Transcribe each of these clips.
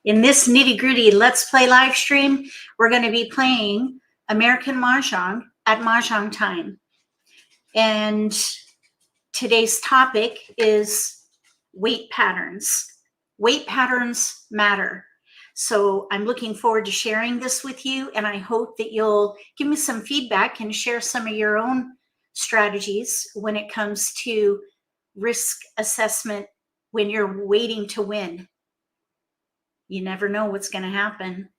In this nitty-gritty Let's Play live stream, we're going to be playing American Mah Jongg at Mahjong Time. And today's topic is weight patterns. Weight patterns matter. So I'm looking forward to sharing this with you, and I hope that you'll give me some feedback and share some of your own strategies when it comes to risk assessment when you're waiting to win. You never know what's going to happen.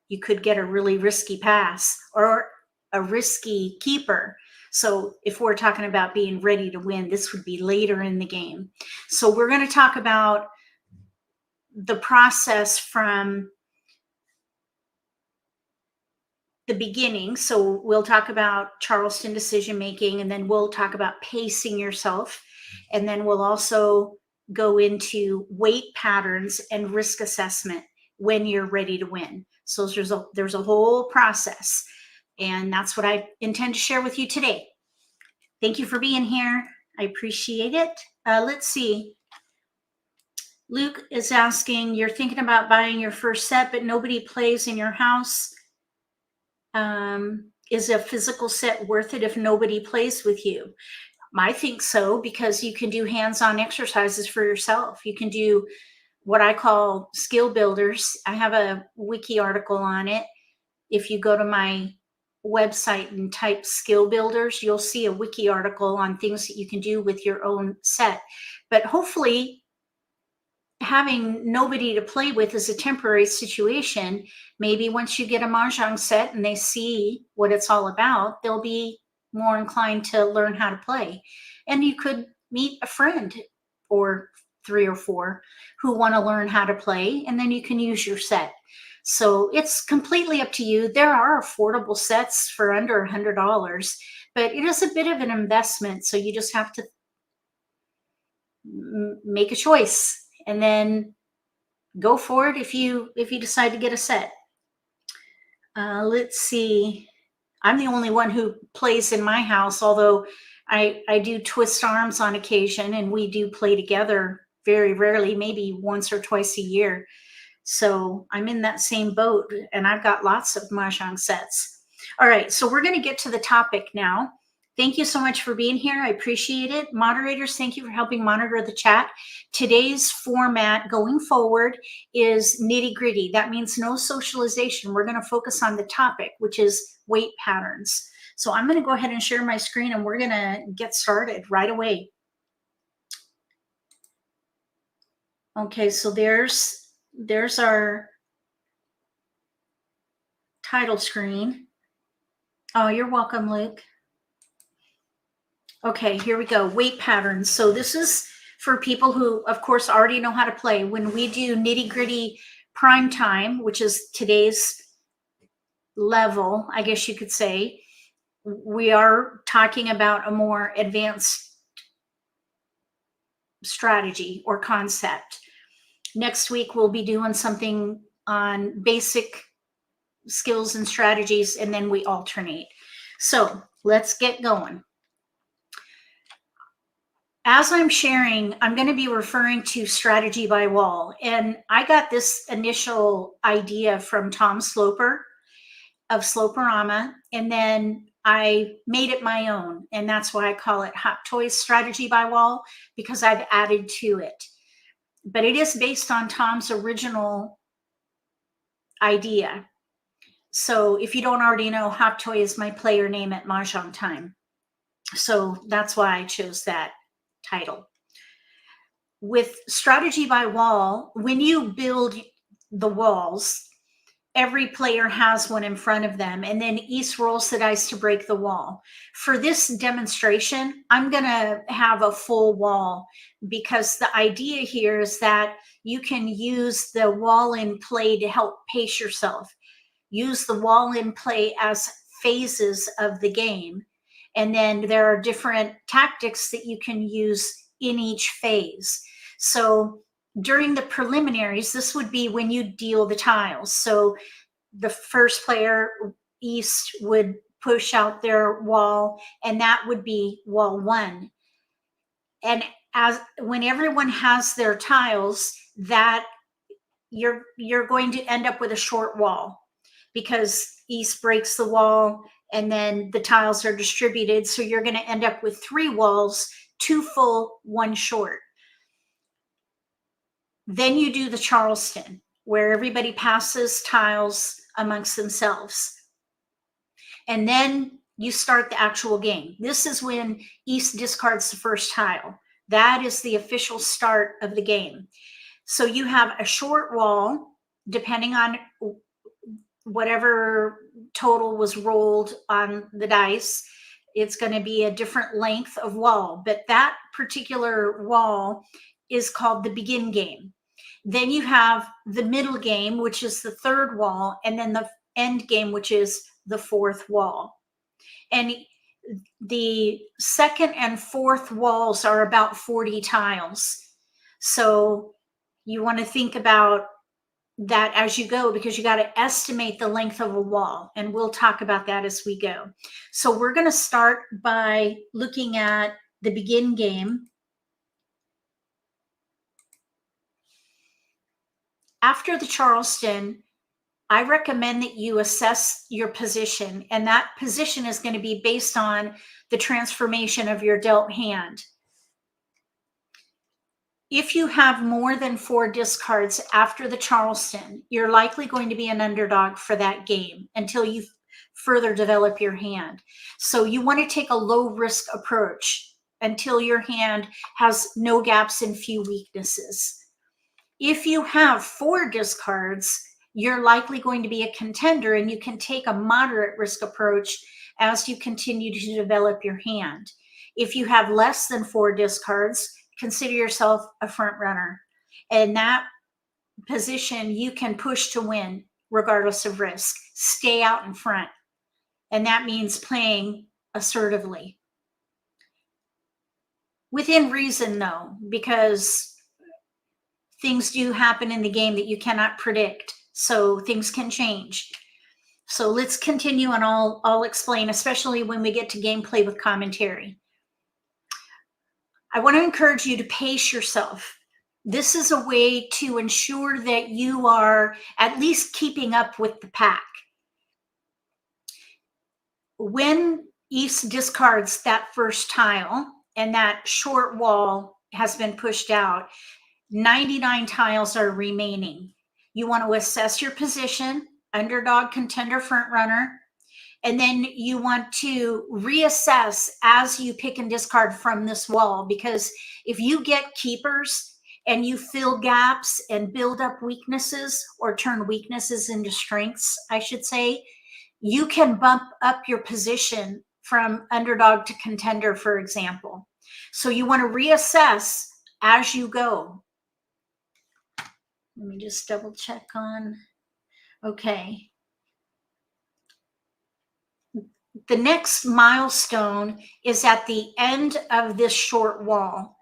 You could get a really risky pass or a risky keeper. So if we're talking about being ready to win, this would be later in the game. So we're going to talk about the process from the beginning. So we'll talk about Charleston decision making, and then we'll talk about pacing yourself. And then we'll also go into weight patterns and risk assessment when you're ready to win. So there's a whole process, and that's what I intend to share with you today. Thank you for being here. I appreciate it. Let's see. Luke is asking, you're thinking about buying your first set, but nobody plays in your house. Is a physical set worth it if nobody plays with you? I think so, because you can do hands-on exercises for yourself. You can do what I call skill builders. I have a wiki article on it. If you go to my website and type skill builders, you'll see a wiki article on things that you can do with your own set. But hopefully having nobody to play with is a temporary situation. Maybe once you get a Mahjong set and they see what it's all about, they'll be more inclined to learn how to play. And you could meet a friend or 3 or 4 who want to learn how to play, and then you can use your set. So it's completely up to you. There are affordable sets for under $100, but it is a bit of an investment. So you just have to make a choice and then go for it if you decide to get a set. Let's see. I'm the only one who plays in my house, although I do twist arms on occasion, and we do play together very rarely, maybe once or twice a year. So I'm in that same boat, and I've got lots of Mahjong sets. All right, so we're going to get to the topic now. Thank you so much for being here. I appreciate it. Moderators, thank you for helping monitor the chat. Today's format going forward is nitty-gritty. That means no socialization. We're going to focus on the topic, which is weight patterns. So I'm going to go ahead and share my screen, and we're going to get started right away. Okay, so there's our title screen. Oh, you're welcome, Luke. Okay, here we go. Weight patterns. So this is for people who, of course, already know how to play. When we do nitty-gritty prime time, which is today's level, I guess you could say, we are talking about a more advanced strategy or concept. Next week, we'll be doing something on basic skills and strategies, and then we alternate. So let's get going. As I'm sharing, I'm going to be referring to strategy by wall. And I got this initial idea from Tom Sloper of Sloperama, and then I made it my own. And that's why I call it Hot Toys Strategy by Wall, because I've added to it. But it is based on Tom's original idea. So if you don't already know, Hot Toy is my player name at Mahjong Time. So that's why I chose that title. With strategy by wall, when you build the walls, every player has one in front of them, and then each rolls the dice to break the wall. For this demonstration, I'm going to have a full wall, because the idea here is that you can use the wall in play to help pace yourself. Use the wall in play as phases of the game. And then there are different tactics that you can use in each phase. So during the preliminaries, this would be when you deal the tiles. So the first player, East, would push out their wall, and that would be wall 1. And when everyone has their tiles, that you're going to end up with a short wall because East breaks the wall and then the tiles are distributed. So you're going to end up with 3 walls, 2 full, 1 short. Then you do the Charleston, where everybody passes tiles amongst themselves. And then you start the actual game. This is when East discards the first tile. That is the official start of the game. So you have a short wall, depending on whatever total was rolled on the dice. It's going to be a different length of wall, but that particular wall is called the begin game. Then you have the middle game, which is the 3rd wall, and then the end game, which is the 4th wall. And the 2nd and 4th walls are about 40 tiles. So you want to think about that as you go, because you got to estimate the length of a wall, and we'll talk about that as we go. So we're going to start by looking at the begin game. After the Charleston, I recommend that you assess your position, and that position is going to be based on the transformation of your dealt hand. If you have more than 4 discards after the Charleston, you're likely going to be an underdog for that game until you further develop your hand. So you want to take a low risk approach until your hand has no gaps and few weaknesses. If you have 4 discards, you're likely going to be a contender, and you can take a moderate risk approach as you continue to develop your hand. If you have less than 4 discards, consider yourself a front runner. In that position, you can push to win regardless of risk. Stay out in front. And that means playing assertively. Within reason, though, because things do happen in the game that you cannot predict. So things can change. So let's continue, and I'll explain, especially when we get to gameplay with commentary. I want to encourage you to pace yourself. This is a way to ensure that you are at least keeping up with the pack. When East discards that first tile and that short wall has been pushed out, 99 tiles are remaining. You want to assess your position, underdog, contender, front runner, and then you want to reassess as you pick and discard from this wall, because if you get keepers and you fill gaps and build up weaknesses, or turn weaknesses into strengths, I should say, you can bump up your position from underdog to contender, for example. So you want to reassess as you go. Let me just double check on, okay. The next milestone is at the end of this short wall.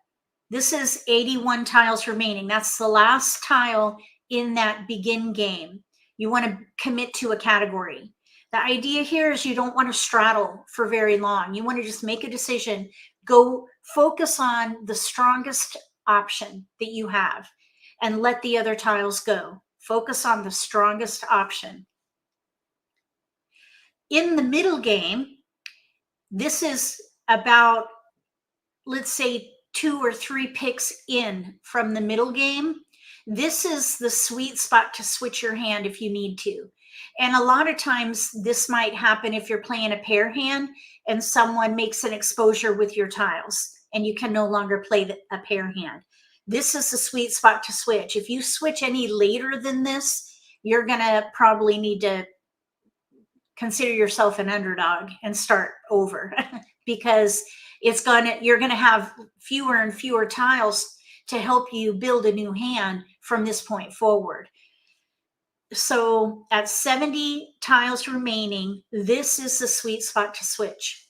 This is 81 tiles remaining. That's the last tile in that begin game. You want to commit to a category. The idea here is you don't want to straddle for very long. You want to just make a decision. Go focus on the strongest option that you have and let the other tiles go. Focus on the strongest option. In the middle game, this is about, let's say, 2 or 3 picks in from the middle game. This is the sweet spot to switch your hand if you need to. And a lot of times this might happen if you're playing a pair hand and someone makes an exposure with your tiles and you can no longer play a pair hand. This is the sweet spot to switch. If you switch any later than this, you're going to probably need to consider yourself an underdog and start over because you're going to have fewer and fewer tiles to help you build a new hand from this point forward. So at 70 tiles remaining, this is the sweet spot to switch.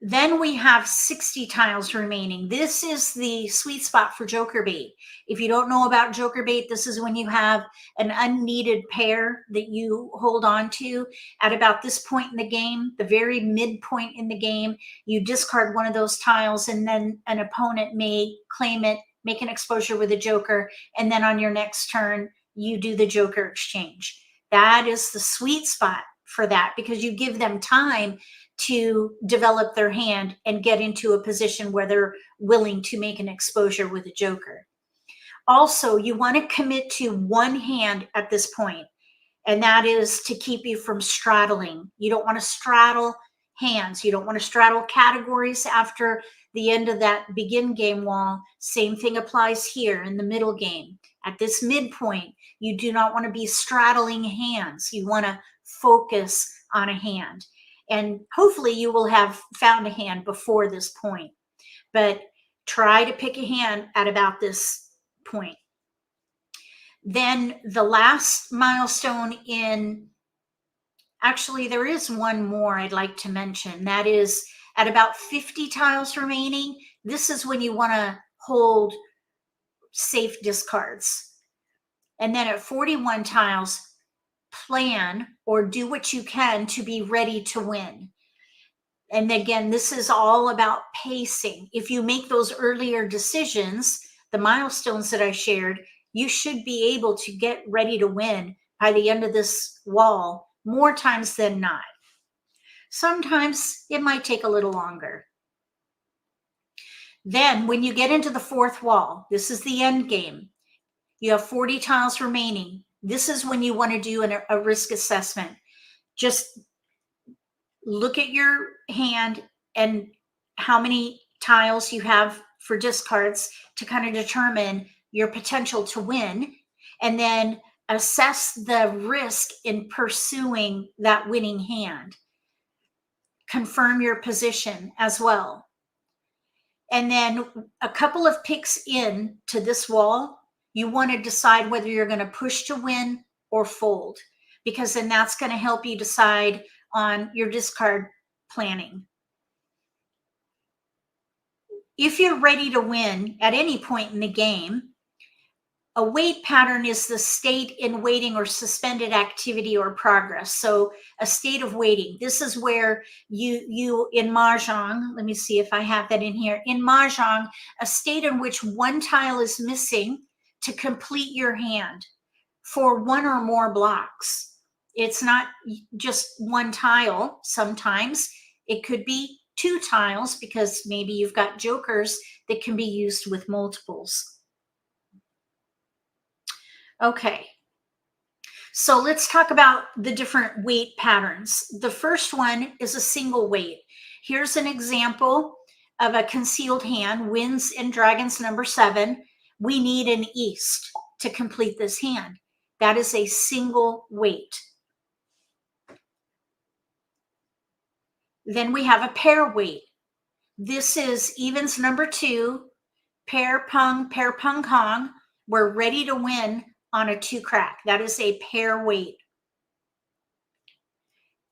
Then we have 60 tiles remaining. This is the sweet spot for joker bait. If you don't know about joker bait, this is when you have an unneeded pair that you hold on to at about this point in the game, the very midpoint in the game. You discard one of those tiles and then an opponent may claim it, make an exposure with a joker, and then on your next turn, you do the joker exchange. That is the sweet spot for that, because you give them time to develop their hand and get into a position where they're willing to make an exposure with a joker. Also, you want to commit to one hand at this point, and that is to keep you from straddling. You don't want to straddle hands. You don't want to straddle categories after the end of that begin game wall. Same thing applies here in the middle game. At this midpoint, you do not want to be straddling hands. You want to focus on a hand. And hopefully you will have found a hand before this point. But try to pick a hand at about this point. Then the last milestone actually there is one more I'd like to mention. That is at about 50 tiles remaining. This is when you want to hold safe discards. And then at 41 tiles, plan or do what you can to be ready to win. And again, this is all about pacing. If you make those earlier decisions, the milestones that I shared, you should be able to get ready to win by the end of this wall more times than not. Sometimes it might take a little longer. Then when you get into the fourth wall, this is the end game. You have 40 tiles remaining. This is when you want to do a risk assessment. Just look at your hand and how many tiles you have for discards to kind of determine your potential to win, and then assess the risk in pursuing that winning hand. Confirm your position as well. And then a couple of picks in to this wall, you want to decide whether you're going to push to win or fold, because then that's going to help you decide on your discard planning. If you're ready to win at any point in the game, a wait pattern is the state in waiting or suspended activity or progress. So a state of waiting. This is where you in Mahjong, let me see if I have that in here. In Mahjong, a state in which one tile is missing to complete your hand for one or more blocks. It's not just one tile. Sometimes it could be two tiles because maybe you've got jokers that can be used with multiples. Okay, so let's talk about the different wait patterns. The first one is a single wait. Here's an example of a concealed hand, Winds and Dragons number 7. We need an east to complete this hand. That is a single wait. Then we have a pair wait. This is evens number 2, pair pung kong. We're ready to win on a 2 crack. That is a pair wait.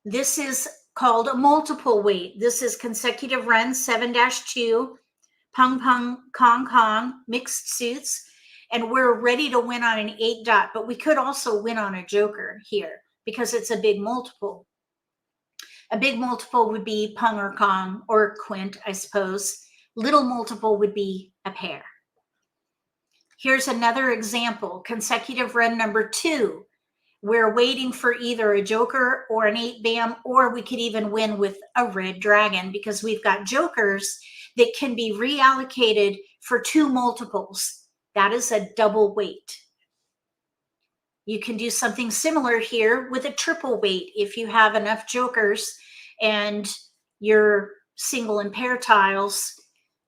This is called a multiple wait. This is consecutive runs 7-2, pung kong, mixed suits, and we're ready to win on an 8 dot, but we could also win on a joker here because it's a big multiple. A big multiple would be pung or kong or quint, I suppose. Little multiple would be a pair. Here's another example, consecutive run number 2. We're waiting for either a joker or an 8 bam, or we could even win with a red dragon because we've got jokers that can be reallocated for 2 multiples. That is a double wait. You can do something similar here with a triple wait. If you have enough jokers and your single and pair tiles,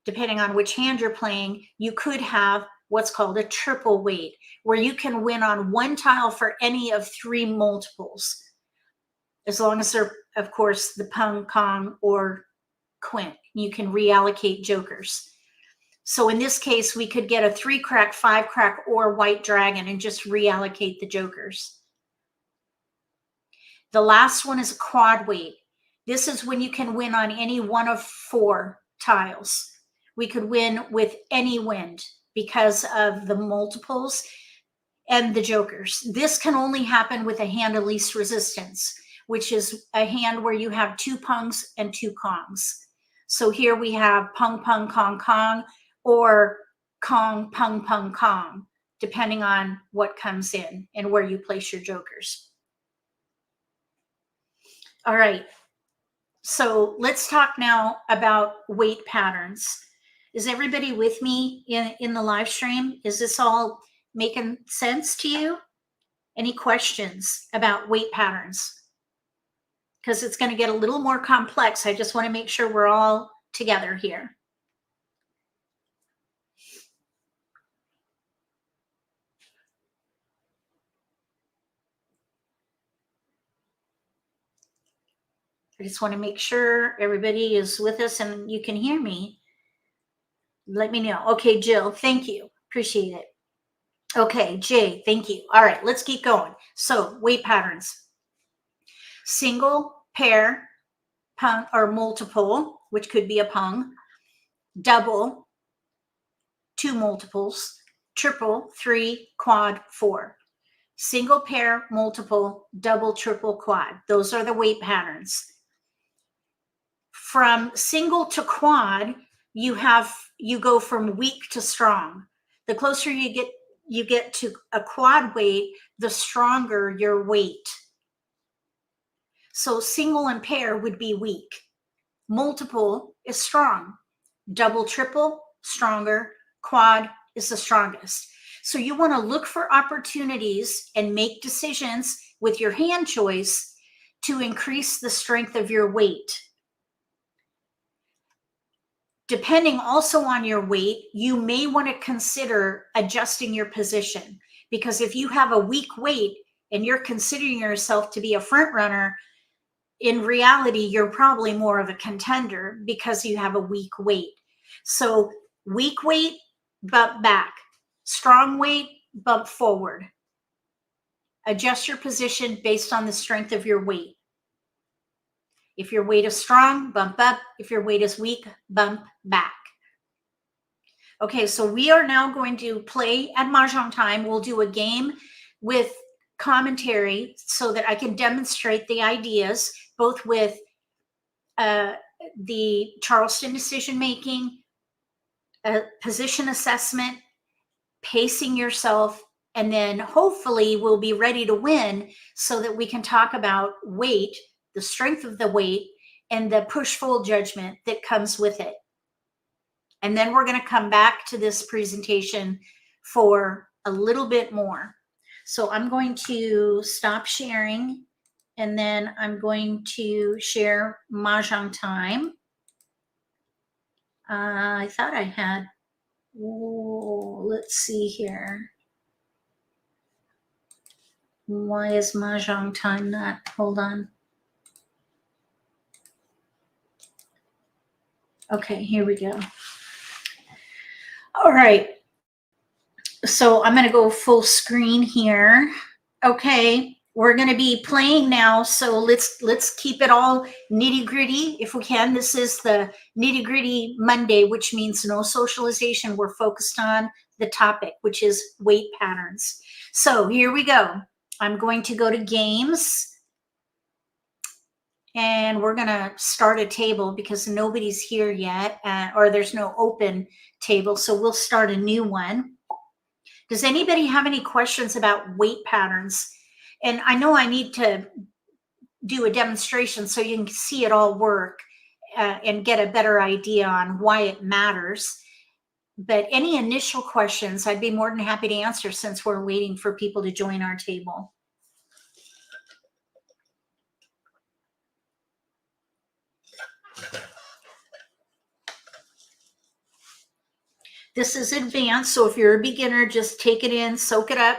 depending on which hand you're playing, you could have what's called a triple wait, where you can win on 1 tile for any of 3 multiples, as long as they're, of course, the pung, kong, or quint. You can reallocate jokers. So in this case, we could get a 3 crack, 5 crack, or white dragon and just reallocate the jokers. The last one is a quad wait. This is when you can win on any one of 4 tiles. We could win with any wind because of the multiples and the jokers. This can only happen with a hand of least resistance, which is a hand where you have 2 pungs and 2 kongs. So here we have pung, kong, or Kong, Pung, Pung, Kong, depending on what comes in and where you place your jokers. All right. So let's talk now about weight patterns. Is everybody with me in the live stream? Is this all making sense to you? Any questions about weight patterns? Because it's going to get a little more complex. I just want to make sure we're all together here. I just want to make sure everybody is with us and you can hear me. Let me know. Okay, Jill, thank you. Appreciate it. Okay, Jay, thank you. All right, let's keep going. So, weight patterns. Single, pair, pung, or multiple, which could be a pung. Double, 2 multiples. Triple, 3, quad, 4. Single, pair, multiple, double, triple, quad. Those are the weight patterns. From single to quad, you go from weak to strong. The closer you get to a quad weight, the stronger your weight. So single and pair would be weak. Multiple is strong. Double, triple, stronger. Quad is the strongest. So you want to look for opportunities and make decisions with your hand choice to increase the strength of your weight. Depending also on your weight, you may want to consider adjusting your position, because if you have a weak weight and you're considering yourself to be a front runner, in reality, you're probably more of a contender because you have a weak weight. So weak weight, bump back. Strong weight, bump forward. Adjust your position based on the strength of your weight. If your weight is strong, bump up. If your weight is weak, bump back. Okay, so we are now going to play at Mahjong Time. We'll do a game with commentary so that I can demonstrate the ideas, both with the Charleston decision making, position assessment, pacing yourself, and then hopefully we'll be ready to win so that we can talk about weight, the strength of the weight, and the push-pull judgment that comes with it. And then we're going to come back to this presentation for a little bit more. So I'm going to stop sharing, and then I'm going to share Mahjong Time. I thought I had, let's see here. Why is Mahjong Time not? Hold on. Okay, here we go. All right. So I'm going to go full screen here. Okay, we're going to be playing now. So let's keep it all nitty gritty if we can. This is the nitty gritty Monday, which means no socialization. We're focused on the topic, which is weight patterns. So here we go. I'm going to go to games. And we're going to start a table because nobody's here yet, or there's no open table. So we'll start a new one. Does anybody have any questions about weight patterns? And I know I need to do a demonstration so you can see it all work and get a better idea on why it matters. But any initial questions, I'd be more than happy to answer since we're waiting for people to join our table. This is advanced, so if you're a beginner, just take it in, soak it up.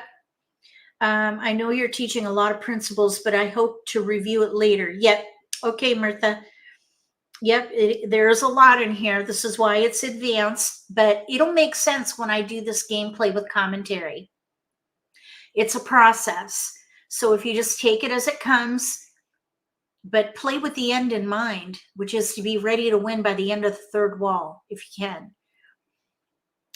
I know you're teaching a lot of principles, but I hope to review it later. Yep. Okay, Martha. Yep, there's a lot in here. This is why it's advanced, but it'll make sense when I do this gameplay with commentary. It's a process. So if you just take it as it comes, but play with the end in mind, which is to be ready to win by the end of the third wall, if you can.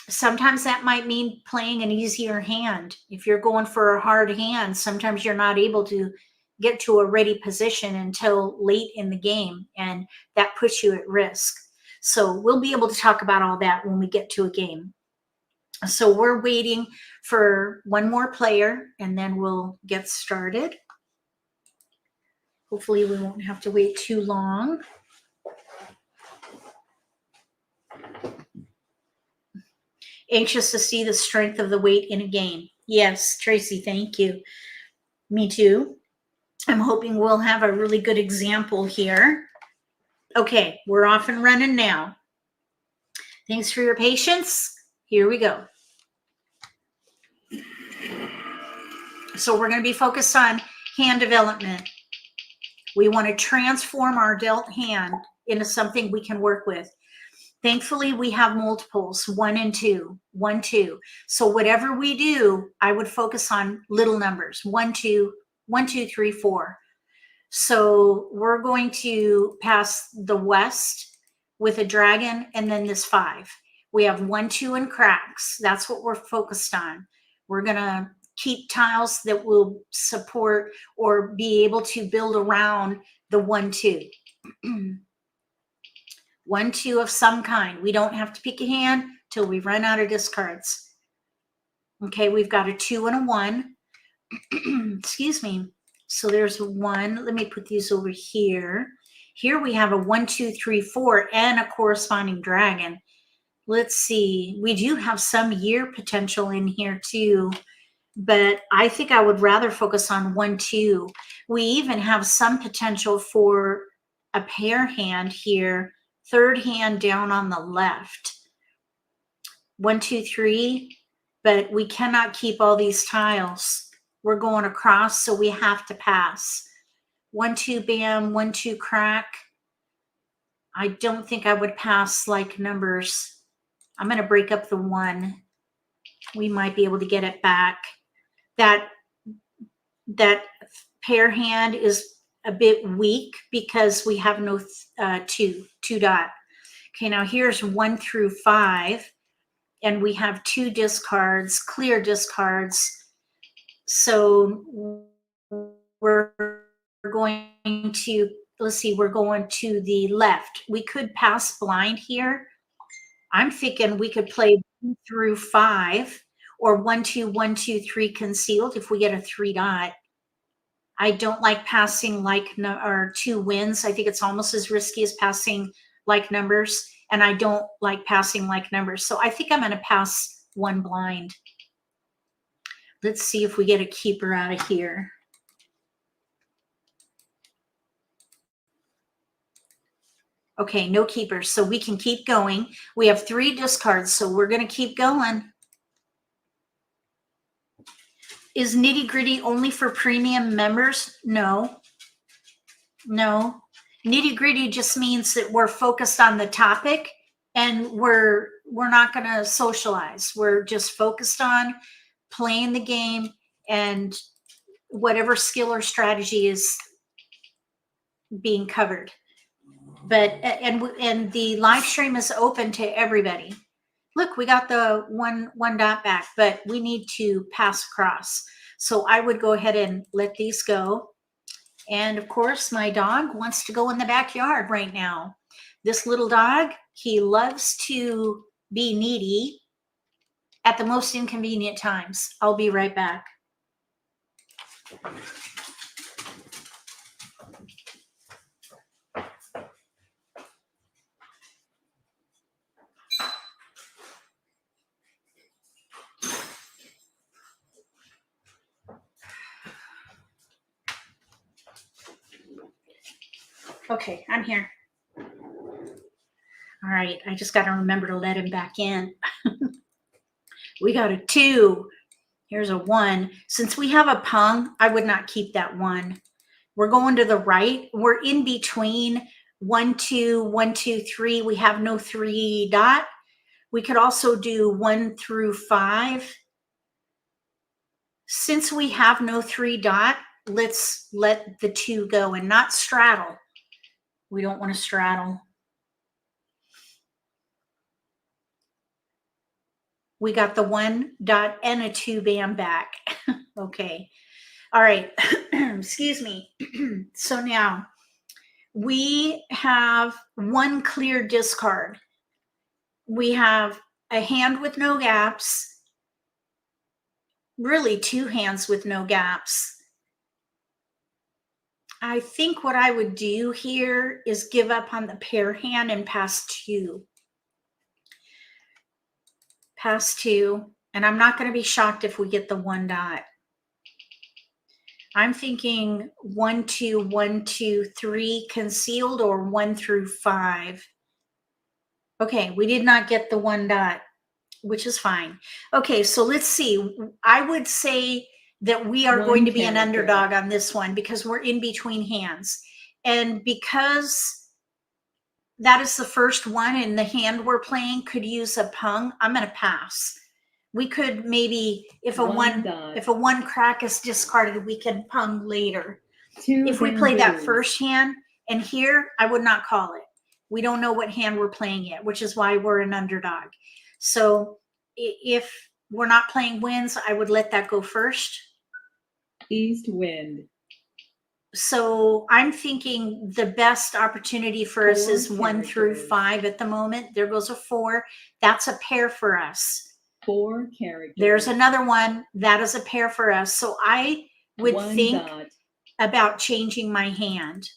Sometimes that might mean playing an easier hand. If you're going for a hard hand, sometimes you're not able to get to a ready position until late in the game, and that puts you at risk. So we'll be able to talk about all that when we get to a game. So we're waiting for one more player and then we'll get started. Hopefully we won't have to wait too long. Anxious to see the strength of the weight in a game. Yes, Tracy, thank you. Me too. I'm hoping we'll have a really good example here. Okay, we're off and running now. Thanks for your patience. Here we go. So we're going to be focused on hand development. We want to transform our dealt hand into something we can work with. Thankfully, we have multiples, 1 and 2, 1, 2. So whatever we do, I would focus on little numbers, 1, 2, 1, 2, 3, 4. So we're going to pass the west with a dragon and then this 5. We have 1, 2 and cracks. That's what we're focused on. We're going to keep tiles that will support or be able to build around the 1, 2. 1, 2 of some kind. We don't have to pick a hand till we run out of discards. Okay, we've got a 2 and a 1. Excuse me. So there's 1. Let me put these over here. Here we have a 1, 2, 3, 4 and a corresponding dragon. Let's see. We do have some year potential in here too, but I think I would rather focus on 1, 2. We even have some potential for a pair hand here. Third hand down on the left. 1, 2, 3, but we cannot keep all these tiles. We're going across, so we have to pass. 1, 2, bam, 1, 2, crack. I don't think I would pass like numbers. I'm going to break up the 1. We might be able to get it back. That pair hand is a bit weak because we have no 2 dot. Okay, now here's 1 through 5, and we have 2 discards, clear discards. So we're going to, let's see, we're going to the left. We could pass blind here. I'm thinking we could play 1 through 5 or 1, 2, 1, 2, 3 concealed if we get a 3 dot. I don't like passing like or 2 wins. I think it's almost as risky as passing like numbers, and I don't like passing like numbers. So I think I'm going to pass 1 blind. Let's see if we get a keeper out of here. Okay, no keepers, so we can keep going. We have 3 discards, so we're going to keep going. Is Nitty-Gritty only for premium members? No. No. Nitty-Gritty just means that we're focused on the topic and we're not going to socialize. We're just focused on playing the game and whatever skill or strategy is being covered. But and the live stream is open to everybody. Look, we got the one dot back, but we need to pass across. So I would go ahead and let these go. And of course, my dog wants to go in the backyard right now. This little dog, he loves to be needy at the most inconvenient times. I'll be right back. Okay, I'm here. All right, I just got to remember to let him back in. We got a 2. Here's a 1. Since we have a pung, I would not keep that 1. We're going to the right. We're in between 1, 2, 1, 2, 3. We have no 3 dot. We could also do 1 through 5. Since we have no 3 dot, let's let the 2 go and not straddle. We don't want to straddle. We got the 1 dot and a 2 bam back. Okay. All right. Excuse me. So now we have 1 clear discard. We have a hand with no gaps really 2 hands with no gaps. I think what I would do here is give up on the pair hand and pass 2. Pass 2, and I'm not going to be shocked if we get the 1 dot. I'm thinking 1, 2, 1, 2, 3 concealed, or 1 through 5. Okay, we did not get the 1 dot, which is fine. Okay, so let's see. I would say that we are going to be an underdog on this one because we're in between hands. And because that is the first one and the hand we're playing could use a pung, I'm going to pass. We could maybe, if a one crack is discarded, we can pung later. If we play that first hand, and here, I would not call it. We don't know what hand we're playing yet, which is why we're an underdog. So if we're not playing winds, I would let that go first. East wind. So I'm thinking the best opportunity for us is 1 through 5 at the moment. There goes a 4. That's a pair for us. 4 characters. There's another one. That is a pair for us. So I would think about changing my hand,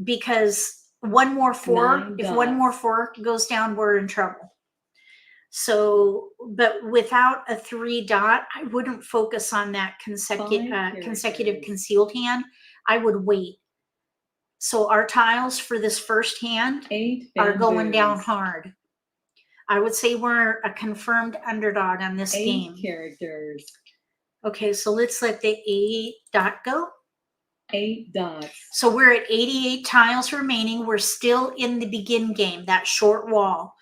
because one more 4, if 1 more 4 goes down, we're in trouble. So, but without a 3 dot, I wouldn't focus on that consecutive concealed hand. I would wait. So our tiles for this first hand are going down hard. I would say we're a confirmed underdog on this game. 8 characters. Okay, so let's let the 8 dot go. 8 dots. So we're at 88 tiles remaining. We're still in the begin game, that short wall.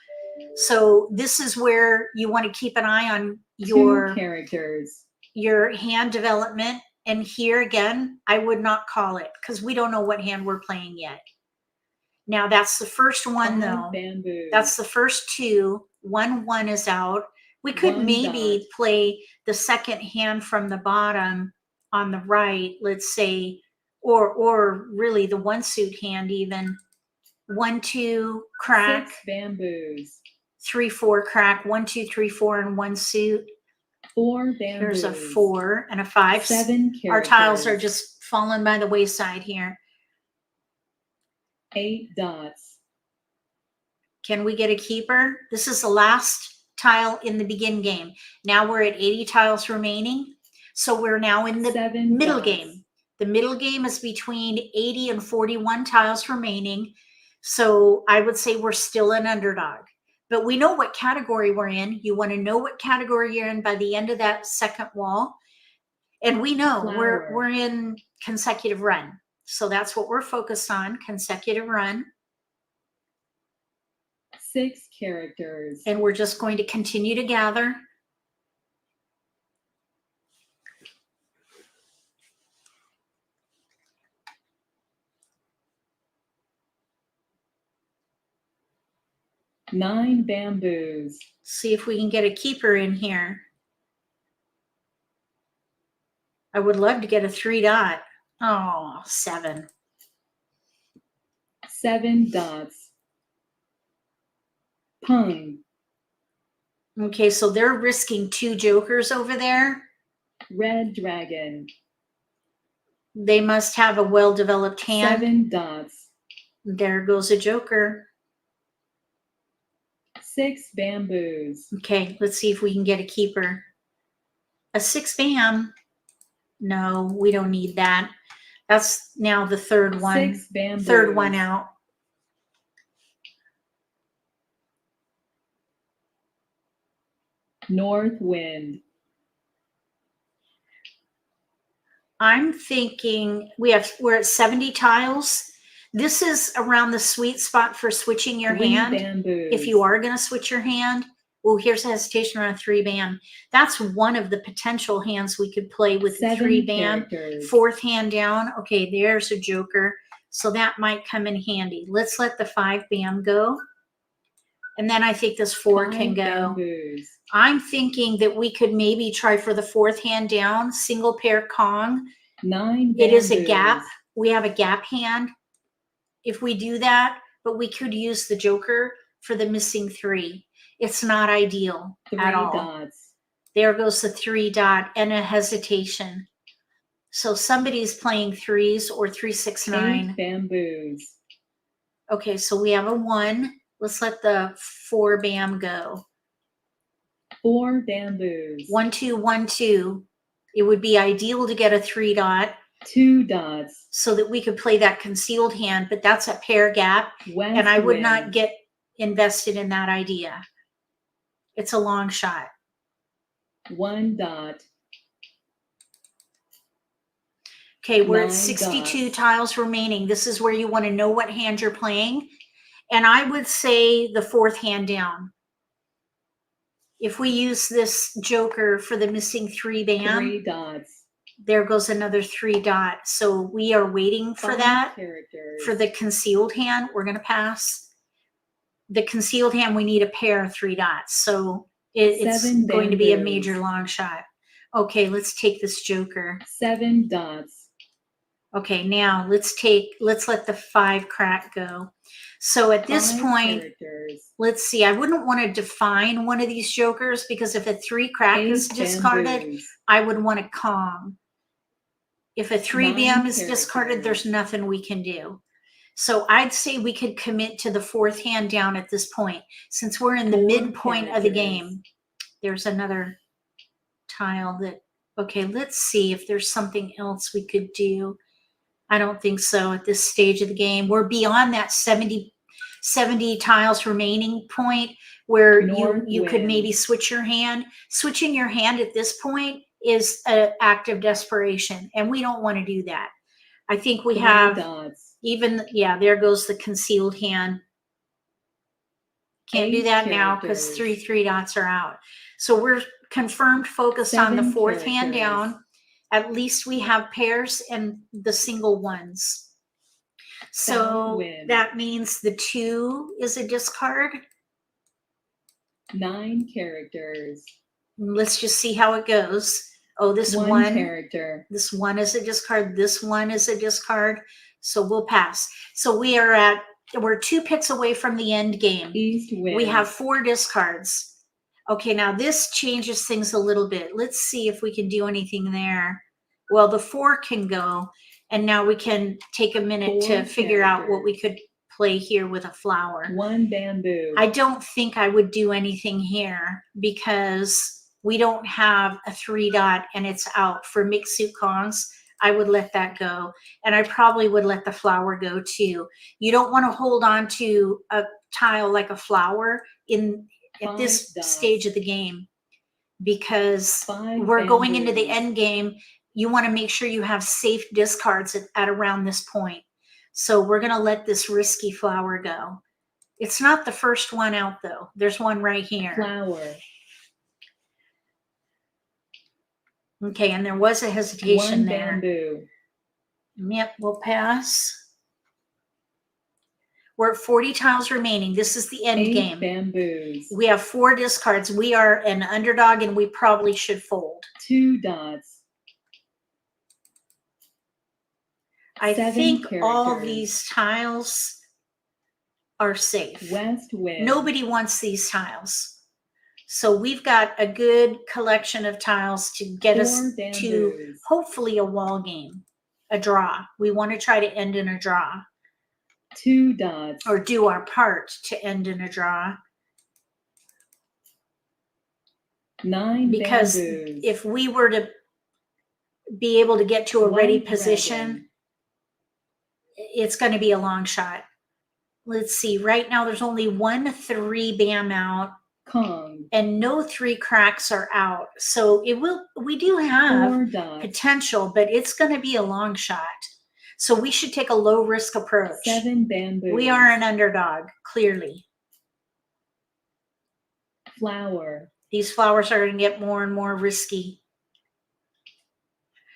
So this is where you want to keep an eye on your 2 characters, your hand development. And here again, I would not call it because we don't know what hand we're playing yet. Now that's the first one, though. Bamboo. That's the first 2. 1, 1 is out. We could maybe play the second hand from the bottom on the right, let's say, or really the 1 suit hand even. 1, 2 crack. 6 bamboos. 3, 4 crack. 1, 2, 3, 4, and 1 suit. 4 bamboos. Here's a 4 and a 5. 7 characters. Our tiles are just falling by the wayside here. 8 dots. Can we get a keeper? This is the last tile in the begin game. Now we're at 80 tiles remaining. So we're now in the middle game. The middle game is between 80 and 41 tiles remaining. So I would say we're still an underdog. But we know what category we're in. You want to know what category you're in by the end of that second wall. And we know we're in consecutive run. So that's what we're focused on, consecutive run. 6 characters. And we're just going to continue to gather. Nine bamboos. See if we can get a keeper in here. I would love to get a 3 dot. Oh, 7. 7 dots. Pung. Okay, so they're risking 2 jokers over there. Red dragon. They must have a well-developed hand. 7 dots. There goes a joker. 6 bamboos. Okay, let's see if we can get a keeper. A 6 bam. No, we don't need that. That's now the third one. 6 bamboos. Third one out. North wind. I'm thinking we're at 70 tiles. This is around the sweet spot for switching your hand. Bamboos. If you are going to switch your hand. Oh, here's a hesitation around 3 bam. That's one of the potential hands we could play with 3 bam. Characters. 4th hand down. Okay, there's a joker. So that might come in handy. Let's let the 5 bam go. And then I think this 4 can go. Bamboos. I'm thinking that we could maybe try for the 4th hand down, single pair Kong. 9 It is a bamboos. gap. We have a gap hand if we do that, but we could use the joker for the missing 3. It's not ideal 3 at all. dots. There goes the 3 dot and a hesitation. So somebody's playing threes or 3, 6, 9. 8 bamboos. Okay, so we have a 1. Let's let the 4 bam go. 4 bamboos. 1, 2, 1, 2. It would be ideal to get a 3 dot 2 dots. so that we could play that concealed hand, but that's a pair gap, West and I would wind. not get invested in that idea. It's a long shot. 1 dot. Okay, we're at 9 62 dots. tiles remaining. This is where you want to know what hand you're playing. And I would say the 4th hand down. If we use this joker for the missing 3 bam, 3 dots. there goes another 3 dot. So we are waiting for 5 that. characters. For the concealed hand, we're going to pass. The concealed hand, we need a pair of 3 dots. So it's 7 going to be a bamboos. major long shot. Okay, let's take this joker. 7 dots. Okay, now let's let the 5 crack go. So at this 5 point, characters. let's see, I wouldn't want to define one of these jokers because if a 3 crack 8 is discarded, bamboos. I would want to Kong. If a 3 9 bam is discarded, there's characters. nothing we can do. So I'd say we could commit to the 4th hand down at this point. Since we're in the 4 midpoint of the characters. game, there's another tile that, okay, let's see if there's something else we could do. I don't think so at this stage of the game. We're beyond that 70 tiles remaining point where North you could wind. maybe switch your hand. Switching your hand at this point is an act of desperation, and we don't want to do that. I think we 3 have dots. even, yeah, there goes the concealed hand. Can't do 8 that now because characters. 3 dots are out. So we're confirmed focused on the 7 4th hand characters. down. At least we have pairs and the single ones. So South wind. that means the 2 is a discard. 9 characters. Let's just see how it goes. Oh, this 1 1, character. this 1 is a discard. This 1 is a discard. So we'll pass. So we're 2 picks away from the end game. East wind. We have 4 discards. Okay, now this changes things a little bit. Let's see if we can do anything there. Well, the 4 can go, and now we can take a minute 4 to figure out what we characters. could play here with a flower. 1 bamboo. I don't think I would do anything here because we don't have a 3 dot and it's out. For mixed suit Kongs, I would let that go. And I probably would let the flower go too. You don't want to hold on to a tile like a flower at 5 this dots. stage of the game because 5 we're going into the bamboos. end game. You want to make sure you have safe discards at around this point. So we're going to let this risky flower go. It's not the first one out though. There's one right here. Flower. Okay, and there was a hesitation 1 there. bamboo. Yep, we'll pass. We're at 40 tiles remaining. This is the end 8 game. bamboos. We have 4 discards. We are an underdog and we probably should fold. 2 dots. I 7 think all characters. these tiles are safe. West wind. Nobody wants these tiles. So we've got a good collection of tiles to get 4 us to bamboos. hopefully a wall game, a draw. We want to try to end in a draw 2 dots. or do our part to end in a draw. 9 Because bamboos. if we were to be able to get to a ready White position, dragon. it's going to be a long shot. Let's see. Right now, there's only 1 3 bam out Kong. and no 3 cracks are out. So we do have 4 dots. potential, but it's going to be a long shot. So we should take a low risk approach. 7 bamboos. We are an underdog, clearly. Flower. These flowers are going to get more and more risky.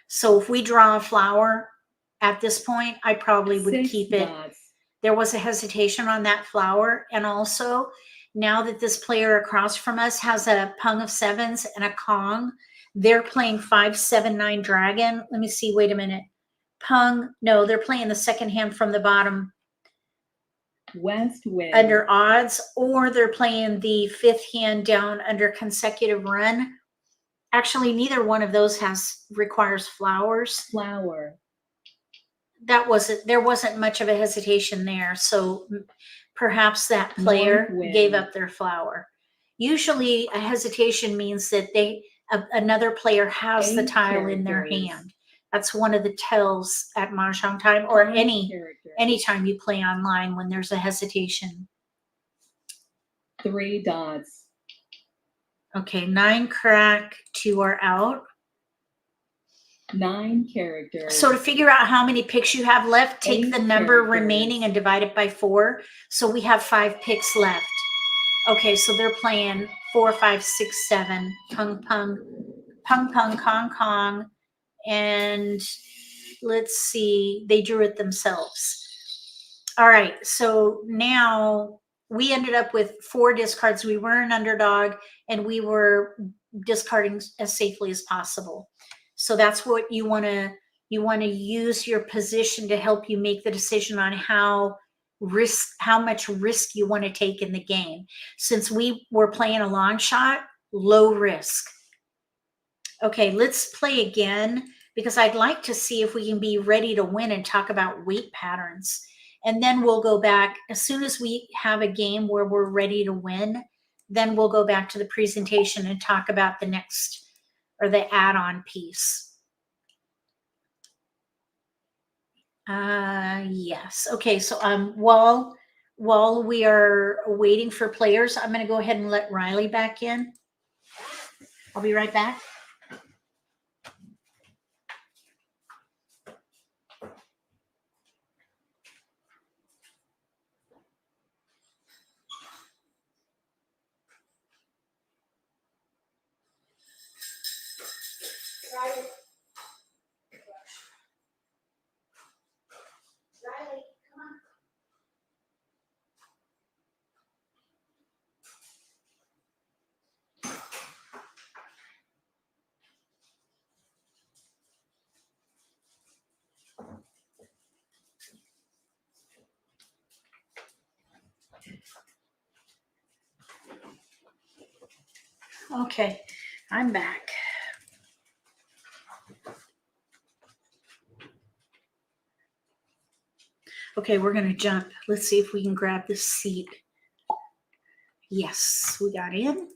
So if we draw a flower at this point, I probably would 6 keep it. dots. There was a hesitation on that flower. And also, now that this player across from us has a pung of 7s and a Kong, they're playing 5, 7, 9 dragon. Let me see. Wait a minute. Pung. No, they're playing the second hand from the bottom West wind. under odds, or they're playing the 5th hand down under consecutive run. Actually, neither one of those requires flowers. flower, There wasn't much of a hesitation there. So perhaps that player North gave wind. up their flower. Usually a hesitation means that another player has the 8 tile in their characters. hand. That's one of the tells at Mahjong Time, or 5 any characters. time you play online when there's a hesitation. 3 dots. Okay, 9 crack, 2 are out. 9 characters. So to figure out how many picks you have left, take 8 the number characters. remaining and divide it by 4. So we have 5 picks left. Okay, so they're playing 4, 5, 6, 7. Pung, pung, pung, pung, kong, kong. And let's see, they drew it themselves. All right, so now we ended up with 4 discards. We were an underdog, and we were discarding as safely as possible. So that's what you want to use your position to help you make the decision on how much risk you want to take in the game. Since we were playing a long shot, low risk. Okay, let's play again, because I'd like to see if we can be ready to win and talk about weight patterns. And then we'll go back as soon as we have a game where we're ready to win. Then we'll go back to the presentation and talk about the next, or the add-on piece. Yes. Okay. So while we are waiting for players, I'm going to go ahead and let Riley back in. I'll be right back. Riley. Riley, come on. Okay, I'm back. Okay, we're going to jump. Let's see if we can grab this seat. Yes, we got in.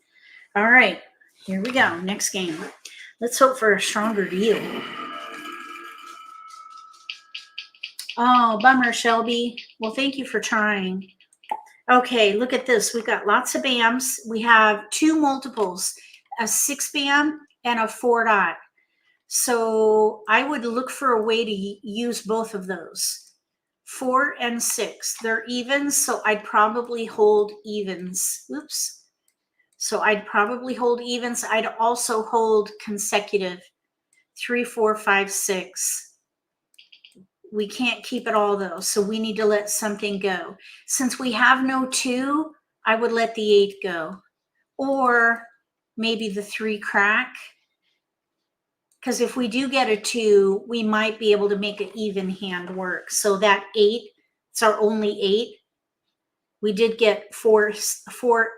All right, here we go. Next game. Let's hope for a stronger deal. Oh, bummer, Shelby. Well, thank you for trying. Okay, look at this. We've got lots of BAMs. We have 2 multiples, a 6 BAM and a 4 dot. So I would look for a way to use both of those. 4 and 6, they're evens, so I'd probably hold evens. Oops. So I'd probably hold evens. I'd also hold consecutive 3, 4, 5, 6. We can't keep it all though, so we need to let something go. Since we have no 2, I would let the 8 go, or maybe the 3 crack. Because if we do get a 2, we might be able to make an even hand work. So that 8, it's our only 8. We did get 4,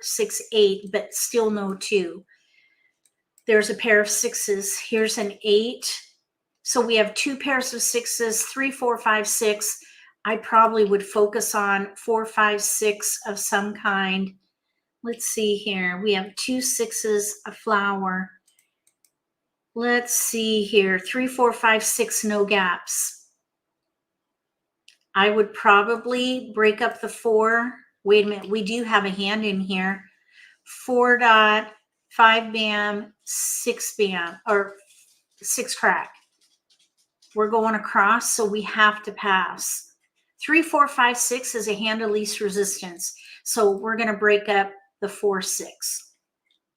6, 8, but still no 2. There's a pair of 6s. Here's an 8. So we have 2 pairs of 6s, 3, 4, 5, 6. I probably would focus on 4, 5, 6 of some kind. Let's see here. We have 2 6s, a flower. Let's see here. 3, 4, 5, 6, no gaps. I would probably break up the 4. Wait a minute. We do have a hand in here. 4 dot, 5 bam, 6 bam, or 6 crack. We're going across, so we have to pass. 3, 4, 5, 6 is a hand of least resistance. So we're going to break up the 4, 6.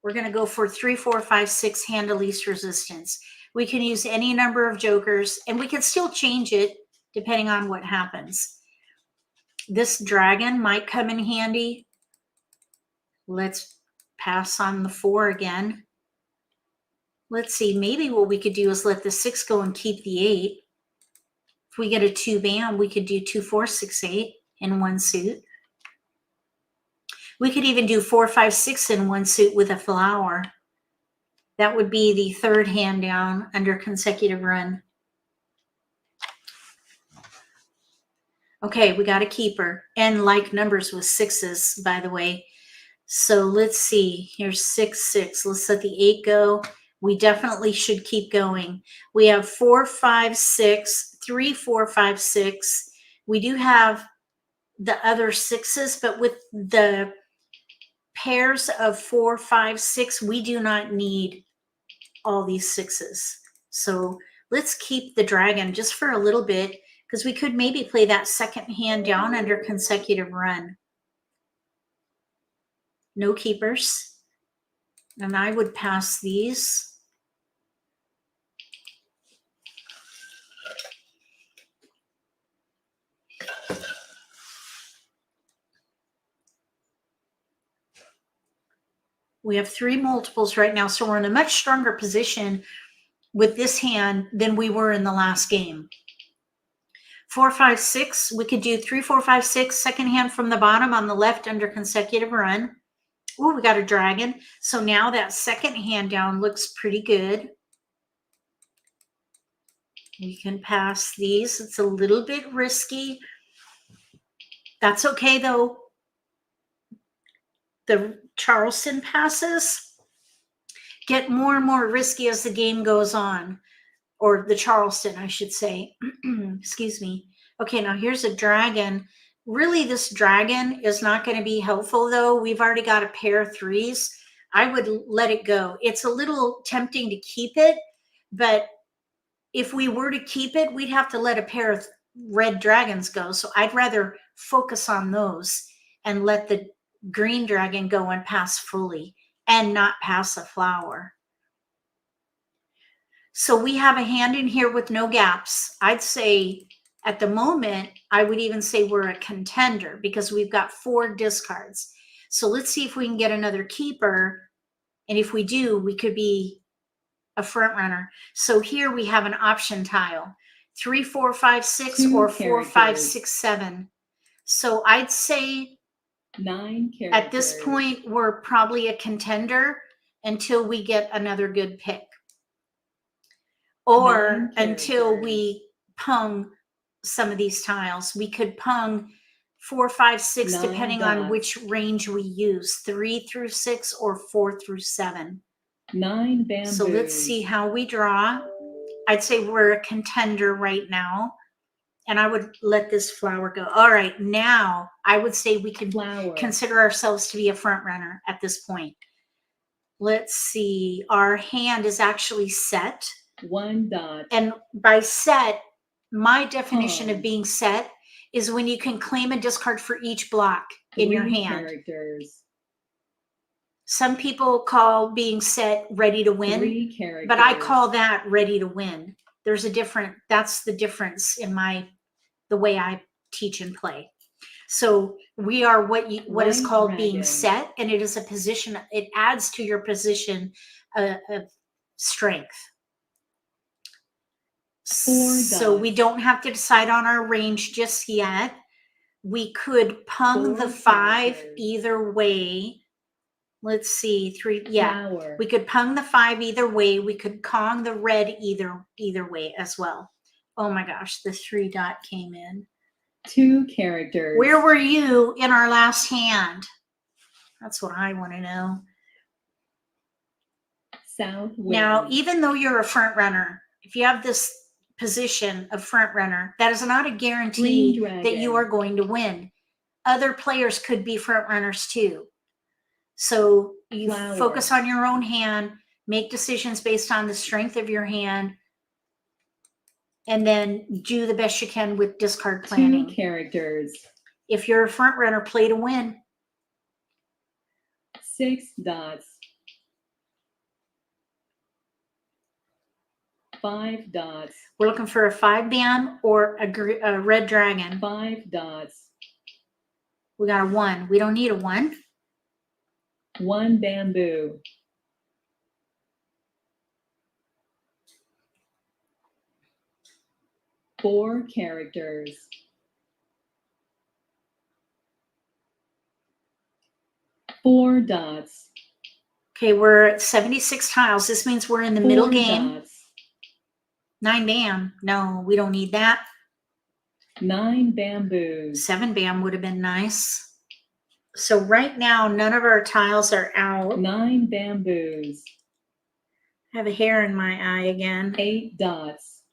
We're going to go for 3, 4, 5, 6 hand of least resistance. We can use any number of jokers, and we can still change it depending on what happens. This dragon might come in handy. Let's pass on the 4 again. Let's see, maybe what we could do is let the 6 go and keep the 8. If we get a 2 bam, we could do 2, 4, 6, 8 in one suit. We could even do 4, 5, 6 in one suit with a flower. That would be the third hand down under consecutive run. Okay, we got a keeper. And like numbers with sixes, by the way. So let's see. Here's 6, 6. Let's let the 8 go. We definitely should keep going. We have 4, 5, 6, 3, 4, 5, 6. We do have the other sixes, but with the pairs of 4, 5, 6, we do not need all these sixes. So let's keep the dragon just for a little bit, because we could maybe play that second hand down under consecutive run. No keepers. And I would pass these. We have 3 multiples right now, so we're in a much stronger position with this hand than we were in the last game. 4, 5, 6. We could do 3, 4, 5, 6. Second hand from the bottom on the left under consecutive run. Oh, we got a dragon. So now that second hand down looks pretty good. We can pass these. It's a little bit risky. That's okay though. The Charleston passes get more and more risky as the game goes on, or the Charleston, I should say. Excuse me. Okay, now here's a dragon. Really, this dragon is not going to be helpful, though. We've already got a pair of 3s. I would let it go. It's a little tempting to keep it, but if we were to keep it, we'd have to let a pair of red dragons go. So I'd rather focus on those and let the green dragon go and pass fully and not pass a flower. So we have a hand in here with no gaps. I'd say at the moment, I would even say we're a contender because we've got 4 discards. So let's see if we can get another keeper. And if we do, we could be a front runner. So here we have an option tile, 3, 4, 5, 6, or 4, 5, 6, 7. So I'd say 9 characters. At this point, we're probably a contender until we get another good pick. Or until we pung some of these tiles. We could pung 4, 5, 6, depending on which range we use, 3 through 6 or 4 through 7. 9 bamboos. So let's see how we draw. I'd say we're a contender right now. And I would let this flower go. All right, now I would say we can consider ourselves to be a front runner at this point. Let's see. Our hand is actually set. 1 dot. And by set, my definition of being set is when you can claim a discard for each block in your hand. Characters. Some people call being set ready to win, 3 characters. but I call that ready to win. There's a different, that's the difference in the way I teach and play. So we are what is called being set, and it is a position, it adds to your position of strength. So we don't have to decide on our range just yet. We could pung the 5 either way. Let's see, 3, yeah. Flower. We could pung the 5 either way. We could Kong the red either way as well. Oh my gosh, the 3 dot came in. 2 characters. Where were you in our last hand? That's what I want to know. South wind. Now, even though you're a front runner, if you have this position of front runner, that is not a guarantee that you are going to win. Other players could be front runners too. So you focus on your own hand, make decisions based on the strength of your hand, and then do the best you can with discard planning. 2 characters. If you're a front runner, play to win. 6 dots. 5 dots. We're looking for a 5 bam or a red dragon. 5 dots. We got a 1. We don't need a 1. 1 bamboo. 4 characters. 4 dots. Okay, we're at 76 tiles. This means we're in the middle 4 game. dots. 9 bam. No, we don't need that. 9 bamboos. 7 bam would have been nice. So right now, none of our tiles are out. 9 bamboos. I have a hair in my eye again. 8 dots.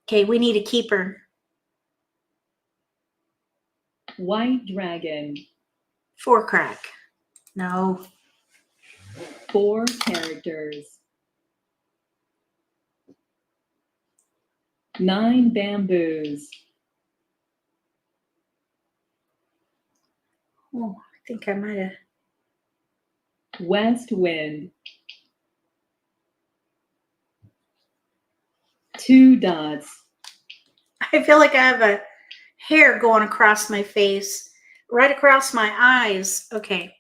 Okay, we need a keeper. White dragon. 4 crack. No. 4 characters. 9 bamboos. Oh, I think I might have. West wind. 2 dots. I feel like I have a hair going across my face, right across my eyes. Okay,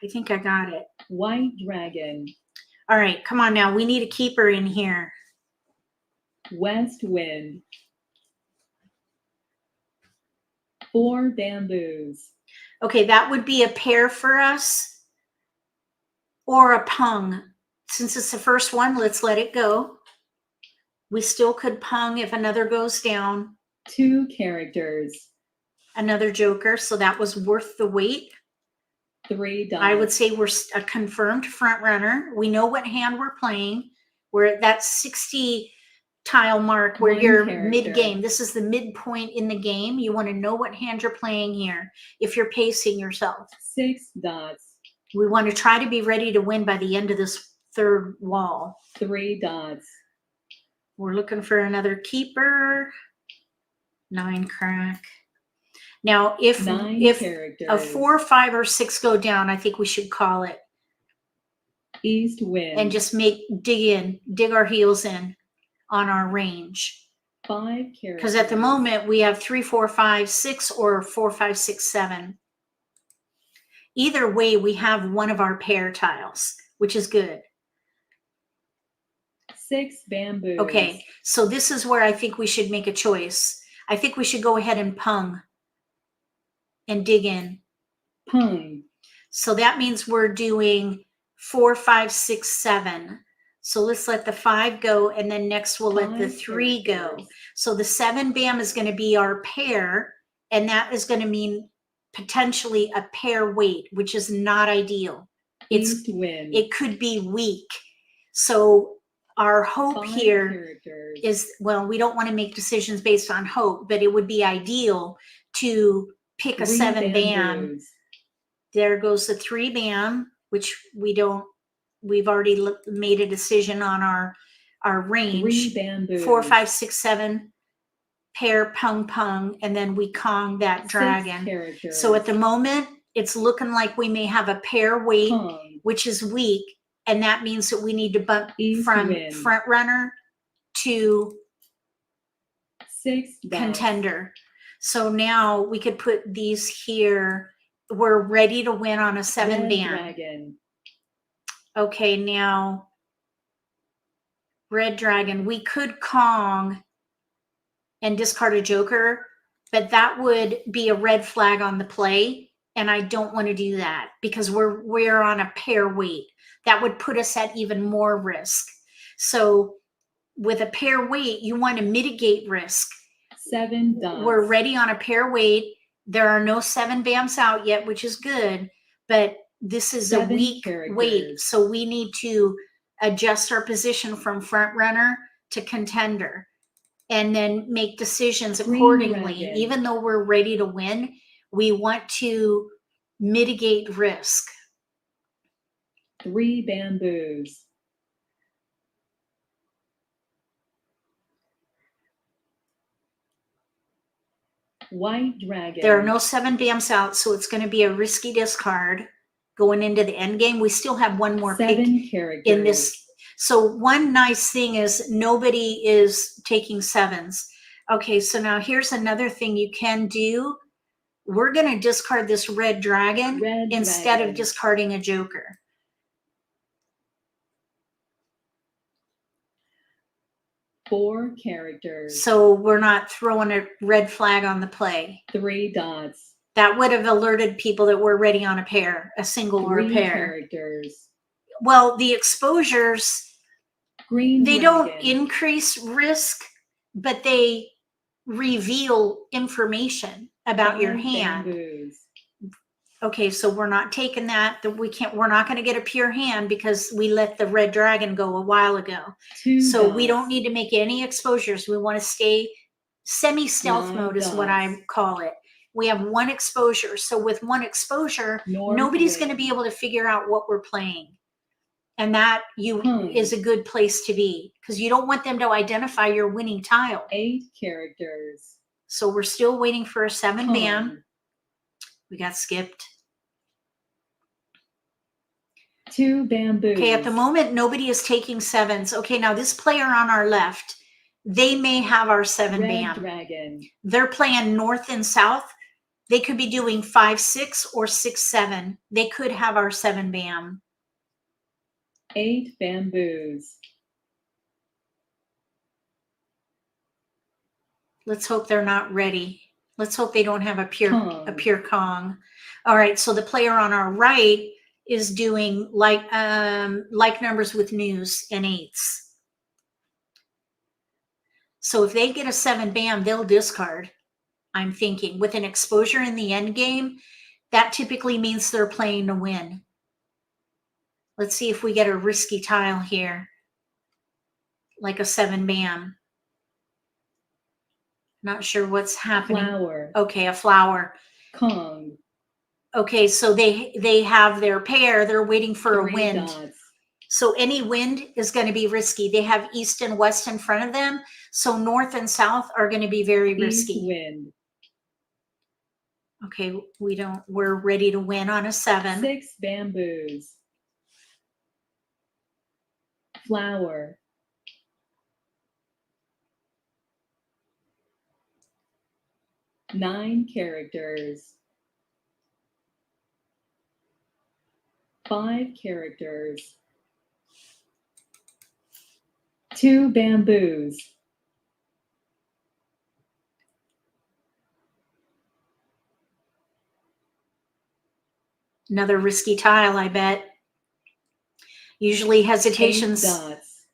I think I got it. White dragon. All right, come on now. We need a keeper in here. West wind. 4 bamboos. Okay, that would be a pair for us or a pung. Since it's the first one, let's let it go. We still could pung if another goes down. 2 characters. Another joker, so that was worth the wait. 3 dots. I would say we're a confirmed front runner. We know what hand we're playing. We're at that 60 tile mark where 1 you're character. mid-game. This is the midpoint in the game. You want to know what hand you're playing here if you're pacing yourself. 6 dots. We want to try to be ready to win by the end of this third wall. 3 dots. We're looking for another keeper. 9 crack. Now, if 9 a characters. 4, 5, or 6 go down, I think we should call it East wind. and just dig our heels in on our range. 5 characters. Because at the moment we have 3, 4, 5, 6, or 4, 5, 6, 7. Either way, we have one of our pair tiles, which is good. 6 bamboos. Okay, so this is where I think we should make a choice. I think we should go ahead and pung and dig in. Pung. So that means we're doing 4, 5, 6, 7. So let's let the 5 go, and then next we'll let the 3 go. characters. So the 7 bam is going to be our pair, and that is going to mean potentially a pair weight, which is not ideal. East wind. It could be weak. So our hope 5 here characters. is, well, we don't want to make decisions based on hope, but it would be ideal to pick a 3 7 bam. bamboos. There goes the 3 bam, which we've already made a decision on our range. 3 bamboos. 4, 5, 6, 7 pair pung pung, and then we Kong that 6 dragon. characters. So at the moment, it's looking like we may have a pair weight, Pung. which is weak, and that means that we need to bump East from wind. front runner to 6 dots. contender. So now we could put these here. We're ready to win on a 7 Red bam. dragon. Okay, now red dragon. We could Kong and discard a joker, but that would be a red flag on the play, and I don't want to do that because we're on a pair weight. That would put us at even more risk. So with a pair weight, you want to mitigate risk. 7 dots. We're ready on a pair weight. There are no 7 bams out yet, which is good, but this is 7 a weak characters. weight. So we need to adjust our position from front runner to contender and then make decisions Green accordingly. dragon. Even though we're ready to win, we want to mitigate risk. 3 bamboos. White dragon. There are no 7 bams out, so it's going to be a risky discard going into the end game. We still have one more 7 pick characters. in this. So one nice thing is nobody is taking 7s. Okay, so now here's another thing you can do. We're going to discard this red dragon instead of discarding a joker. 4 characters. So we're not throwing a red flag on the play. 3 dots. That would have alerted people that we're ready on a pair, a single or a 3 pair. characters. Well, the exposures, Green they dragon. don't increase risk, but they reveal information about your 5 hand. bamboos. Okay, so we're not taking that. We're not going to get a pure hand because we let the red dragon go a while ago. 2 So dots. we don't need to make any exposures. We want to stay semi-stealth 9 mode is what I dots. call it. We have 1 exposure. So with 1 exposure, North nobody's going to wind. be able to figure out what we're playing. And that is a good place to be because you don't want them to identify your winning tile. 8 characters. So we're still waiting for a 7 bam. Hung. We got skipped. 2 bamboos. Okay, at the moment, nobody is taking 7s. Okay, now this player on our left, they may have our 7 Red bam. dragon. They're playing north and south. They could be doing 5-6 or 6-7. They could have our 7 bam. 8 bamboos. Let's hope they're not ready. Let's hope they don't have a pure Kong. Kong. All right, so the player on our right is doing like numbers with news and 8s. So if they get a 7 bam, they'll discard. I'm thinking with an exposure in the end game, that typically means they're playing to win. Let's see if we get a risky tile here, like a 7 bam. Not sure what's happening. Flower. Okay, a flower. Kong. Okay, so they have their pair. They're waiting for 3 a wind. dots. So any wind is going to be risky. They have east and west in front of them. So north and south are going to be very risky. East wind. Okay, we're ready to win on a 7. 6 bamboos. Flower. 9 characters. 5 characters. 2 bamboos. Another risky tile, I bet. Usually 8 hesitations. dots.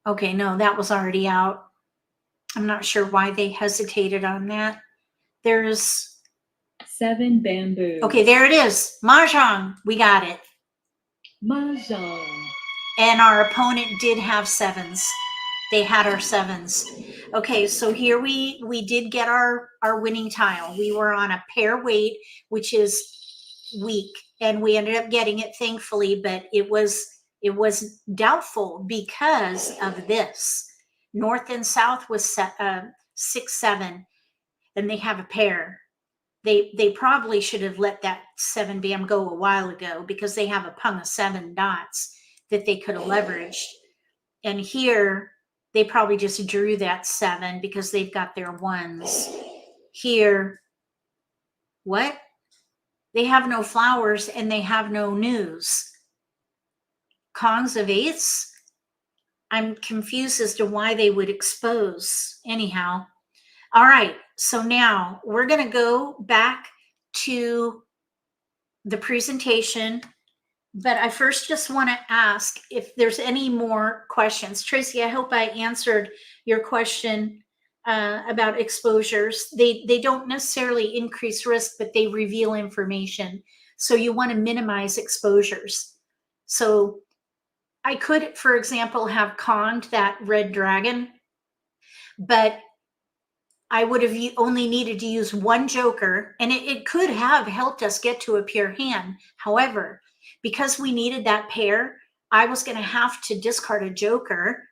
Okay, no, that was already out. I'm not sure why they hesitated on that. There's 7 bamboos. okay, there it is. Mahjong. We got it. Mahjong. And our opponent did have 7s. They had our 7s. Okay, so here we did get our winning tile. We were on a pair weight, which is weak, and we ended up getting it, thankfully, but it was doubtful because of this. North and south was 6-7, and they have a pair. They probably should have let that 7 bam go a while ago because they have a pung of 7 dots that they could have leveraged. And here they probably just drew that 7 because they've got their 1s. Here, what? They have no flowers and they have no news. Kongs of 8s? I'm confused as to why they would expose. Anyhow, all right. So now we're going to go back to the presentation, but I first just want to ask if there's any more questions. Tracy, I hope I answered your question about exposures. They don't necessarily increase risk, but they reveal information. So you want to minimize exposures. So I could, for example, have conned that red dragon, but I would have only needed to use 1 joker, and it could have helped us get to a pure hand. However, because we needed that pair, I was going to have to discard a joker,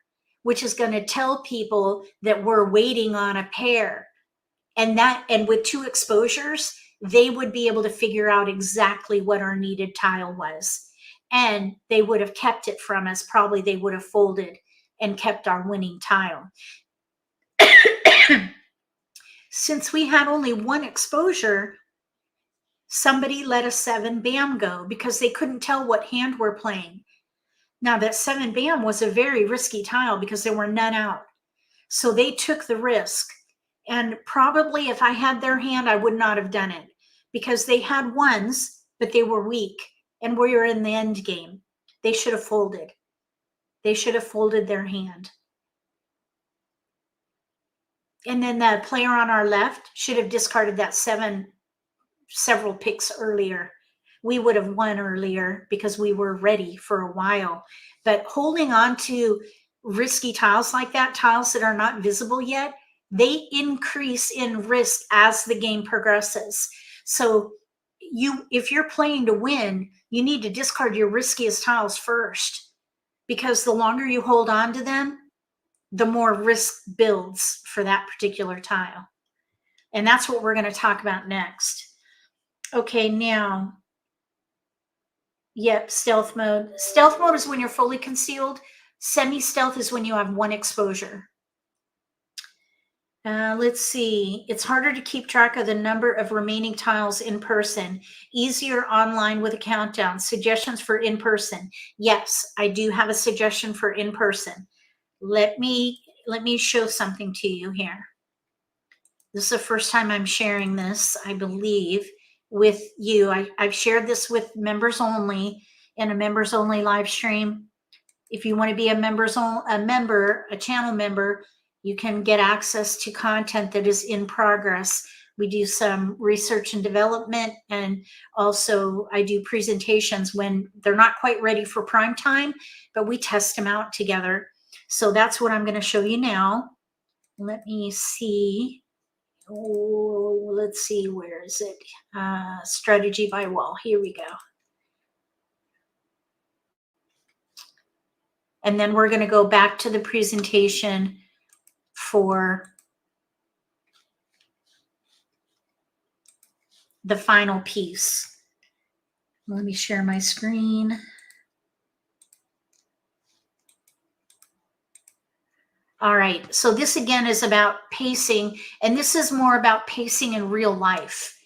which is going to tell people that we're waiting on a pair. And with 2 exposures, they would be able to figure out exactly what our needed tile was. And they would have kept it from us. Probably they would have folded and kept our winning tile. Since we had only 1 exposure, somebody let a 7 bam go because they couldn't tell what hand we're playing. Now that 7 bam was a very risky tile because there were none out. So they took the risk. And probably if I had their hand, I would not have done it because they had ones, but they were weak and we were in the end game. They should have folded. They should have folded their hand. And then the player on our left should have discarded that several picks earlier. We would have won earlier because we were ready for a while. But holding on to risky tiles like that, tiles that are not visible yet, they increase in risk as the game progresses. So if you're playing to win, you need to discard your riskiest tiles first, because the longer you hold on to them, the more risk builds for that particular tile. And that's what we're going to talk about next. Okay, now, yep, stealth mode. Stealth mode is when you're fully concealed. Semi-stealth is when you have one exposure. Let's see. It's harder to keep track of the number of remaining tiles in person. Easier online with a countdown. Suggestions for in person. Yes, I do have a suggestion for in person. Let me show something to you here. This is the first time I'm sharing this, I believe, with you. I've shared this with members only in a members only live stream. If you want to be a channel member, you can get access to content that is in progress. We do some research and development, and also I do presentations when they're not quite ready for prime time, but we test them out together. So that's what I'm going to show you now. Let me see. Oh, let's see, where is it? Strategy by wall. Here we go. And then we're going to go back to the presentation for the final piece. Let me share my screen. All right, so this again is about pacing, and this is more about pacing in real life.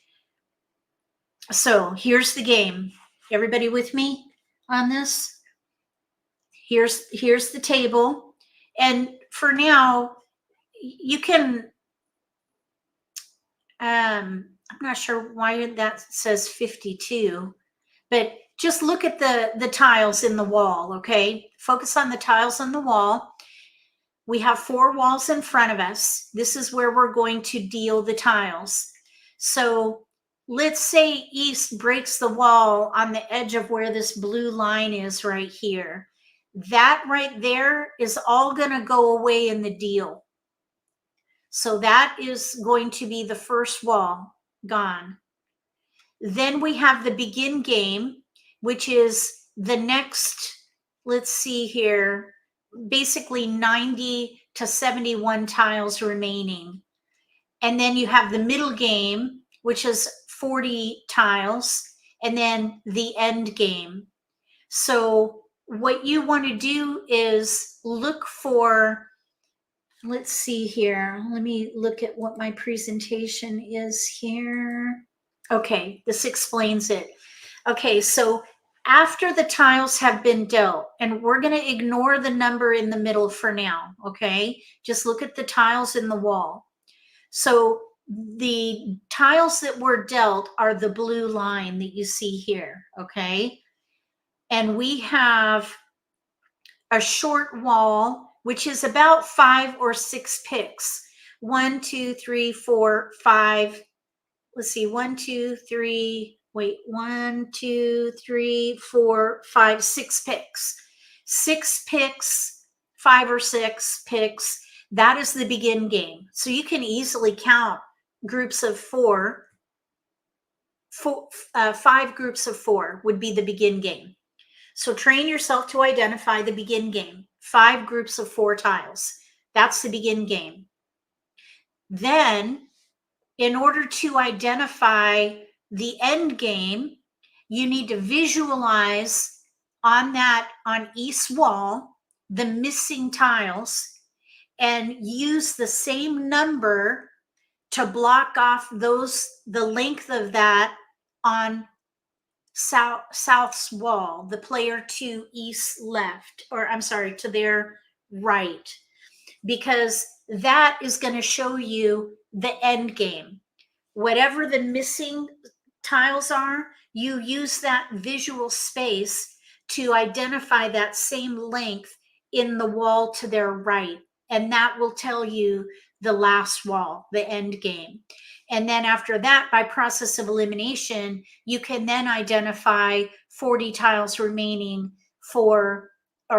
So here's the game. Everybody with me on this? Here's the table. And for now, you can, I'm not sure why that says 52, but just look at the tiles in the wall, okay? Focus on the tiles on the wall. We have 4 walls in front of us. This is where we're going to deal the tiles. So let's say East breaks the wall on the edge of where this blue line is right here. That right there is all going to go away in the deal. So that is going to be the first wall gone. Then we have the begin game, which is the next, let's see here, basically 90 to 71 tiles remaining. And then you have the middle game, which is 40 tiles, and then the end game. So what you want to do is look for, let's see here. Let me look at what my presentation is here. Okay, this explains it. Okay, so after the tiles have been dealt, and we're going to ignore the number in the middle for now, okay? Just look at the tiles in the wall. So the tiles that were dealt are the blue line that you see here, okay? And we have a short wall, which is about 5 or 6 picks. 1, 2, 3, 4, 5. Let's see, 1, 2, 3, wait, 1, 2, 3, 4, 5, 6 picks. 6 picks, 5 or 6 picks. That is the begin game. So you can easily count groups of 4. 5 groups of 4 would be the begin game. So train yourself to identify the begin game. 5 groups of 4 tiles. That's the begin game. Then, in order to identify the end game, you need to visualize on each wall the missing tiles and use the same number to block off the length of that on South's wall, the player to East left, or I'm sorry, to their right. because that is going to show you the end game. Whatever the missing tiles are, you use that visual space to identify that same length in the wall to their right. And that will tell you the last wall, the end game. And then after that, by process of elimination, you can then identify 40 tiles remaining or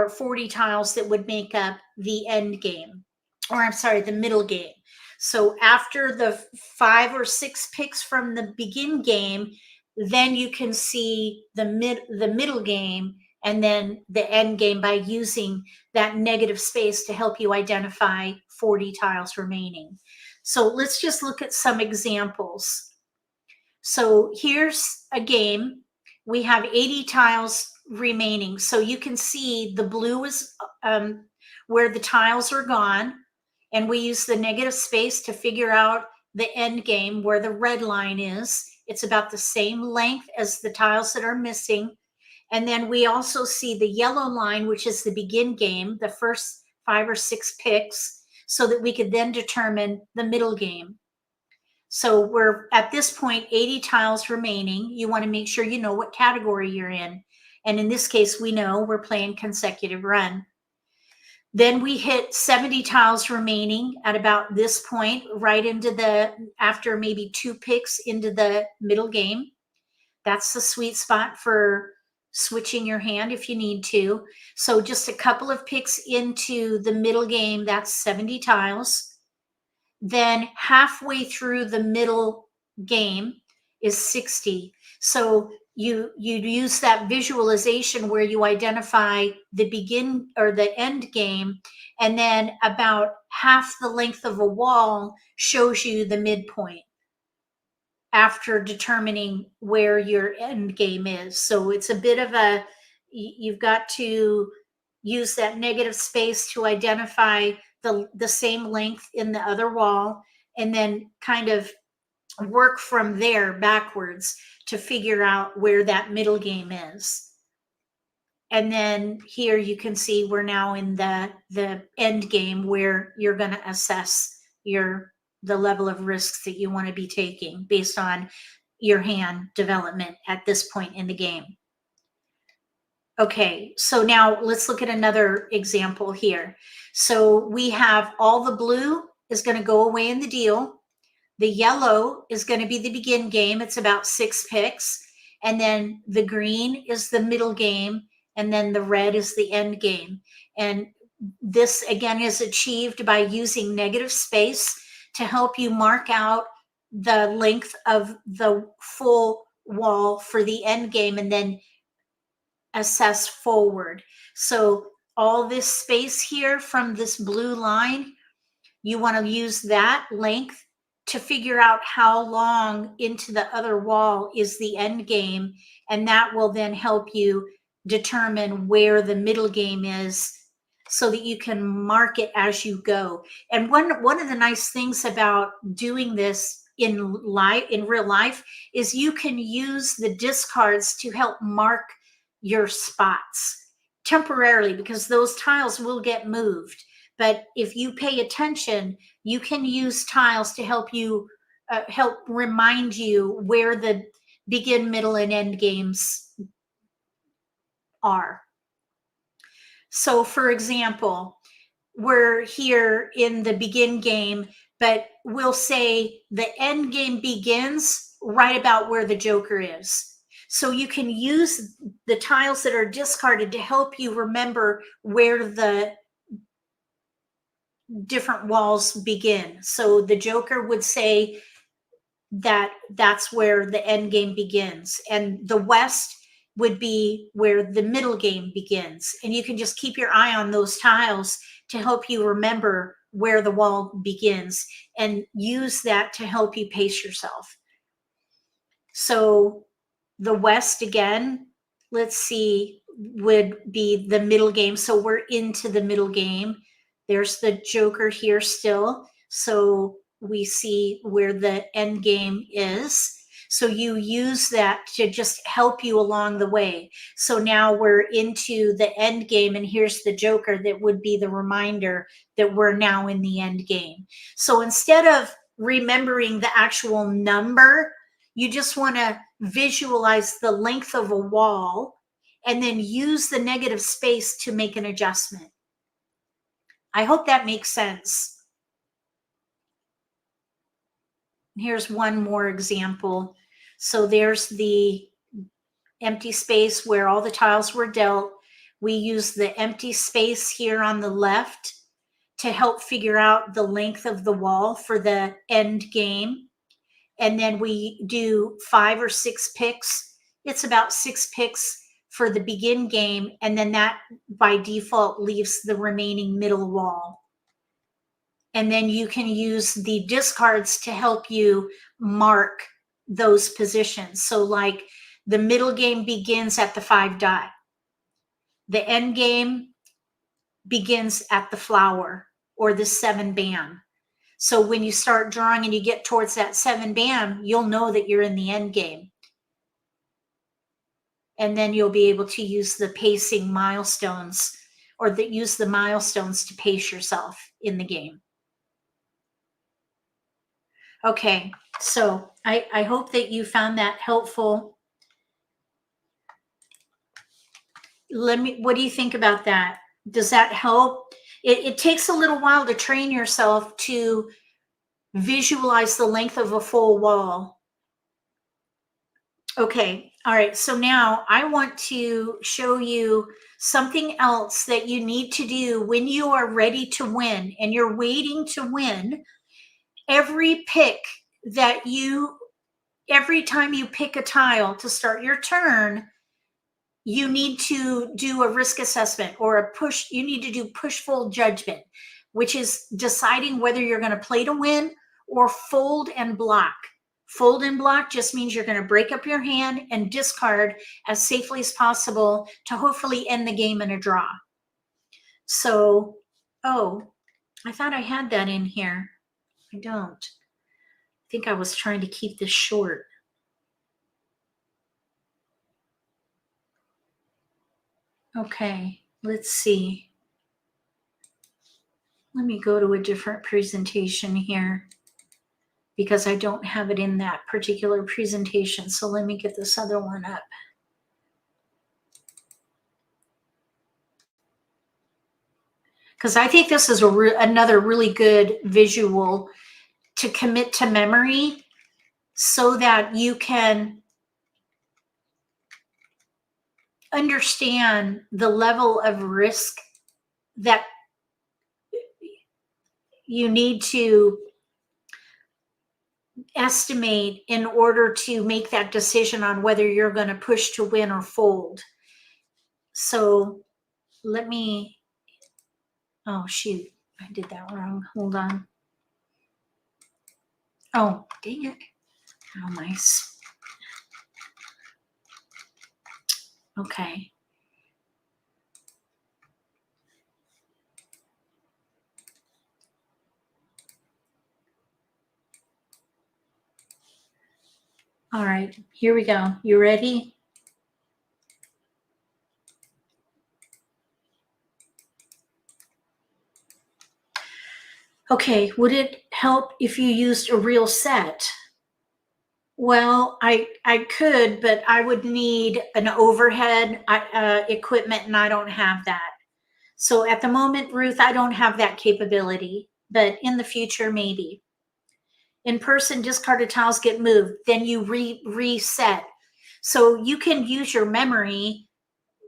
40 tiles that would make up the end game, or I'm sorry, the middle game. So after the 5 or 6 picks from the begin game, then you can see the middle game and then the end game by using that negative space to help you identify 40 tiles remaining. So let's just look at some examples. So here's a game. We have 80 tiles remaining. So you can see the blue is where the tiles are gone. And we use the negative space to figure out the end game where the red line is. It's about the same length as the tiles that are missing. And then we also see the yellow line, which is the begin game, the first 5 or 6 picks, so that we could then determine the middle game. So we're at this point 80 tiles remaining. You want to make sure you know what category you're in. And in this case, we know we're playing consecutive run. Then we hit 70 tiles remaining at about this point, right into after maybe 2 picks into the middle game. That's the sweet spot for switching your hand if you need to. So just a couple of picks into the middle game, that's 70 tiles. Then halfway through the middle game is 60. So you use that visualization where you identify the begin or the end game, and then about half the length of a wall shows you the midpoint after determining where your end game is. So it's a bit of you've got to use that negative space to identify the same length in the other wall, and then kind of work from there backwards to figure out where that middle game is. And then here you can see we're now in the end game where you're going to assess the level of risks that you want to be taking based on your hand development at this point in the game. Okay, so now let's look at another example here. So we have all the blue is going to go away in the deal. The yellow is going to be the begin game. It's about 6 picks. And then the green is the middle game. And then the red is the end game. And this, again, is achieved by using negative space to help you mark out the length of the full wall for the end game and then assess forward. So all this space here from this blue line, you want to use that length to figure out how long into the other wall is the end game, and that will then help you determine where the middle game is so that you can mark it as you go. And one of the nice things about doing this in real life is you can use the discards to help mark your spots temporarily, because those tiles will get moved. But if you pay attention, you can use tiles to help you help remind you where the begin, middle, and end games are. So for example, we're here in the begin game, but we'll say the end game begins right about where the joker is. So you can use the tiles that are discarded to help you remember where the different walls begin. So the joker would say that that's where the end game begins, and the west would be where the middle game begins. And you can just keep your eye on those tiles to help you remember where the wall begins and use that to help you pace yourself. So the west, again, let's see, would be the middle game. So we're into the middle game. There's the joker here still. So we see where the end game is. So you use that to just help you along the way. So now we're into the end game, and here's the joker that would be the reminder that we're now in the end game. So instead of remembering the actual number, you just want to visualize the length of a wall and then use the negative space to make an adjustment. I hope that makes sense. Here's one more example. So there's the empty space where all the tiles were dealt. We use the empty space here on the left to help figure out the length of the wall for the end game. And then we do 5 or 6 picks. It's about 6 picks for the begin game. And then that by default leaves the remaining middle wall. And then you can use the discards to help you mark those positions. So like the middle game begins at the 5 dot. The end game begins at the flower or the 7 bam. So when you start drawing and you get towards that 7 bam, you'll know that you're in the end game. And then you'll be able to use the pacing milestones, or use the milestones to pace yourself in the game. Okay, so I hope that you found that helpful. What do you think about that? Does that help? It takes a little while to train yourself to visualize the length of a full wall. Okay, all right, so now I want to show you something else that you need to do when you are ready to win and you're waiting to win. Every time you pick a tile to start your turn, you need to do a risk assessment or a push. You need to do push-fold judgment, which is deciding whether you're going to play to win or fold and block. Fold and block just means you're going to break up your hand and discard as safely as possible to hopefully end the game in a draw. So, oh, I thought I had that in here. I don't. I think I was trying to keep this short. Okay, let's see. Let me go to a different presentation here because I don't have it in that particular presentation. So let me get this other one up. Because I think this is another really good visual to commit to memory so that you can understand the level of risk that you need to estimate in order to make that decision on whether you're going to push to win or fold. So let me, oh shoot, I did that wrong. Hold on. Oh, dang it. How nice. Okay. All right, here we go. You ready? Okay, would it help if you used a real set? Well, I could, but I would need an overhead equipment, and I don't have that. So at the moment, Ruth, I don't have that capability, but in the future, maybe. In person, discarded tiles get moved, then you reset. So you can use your memory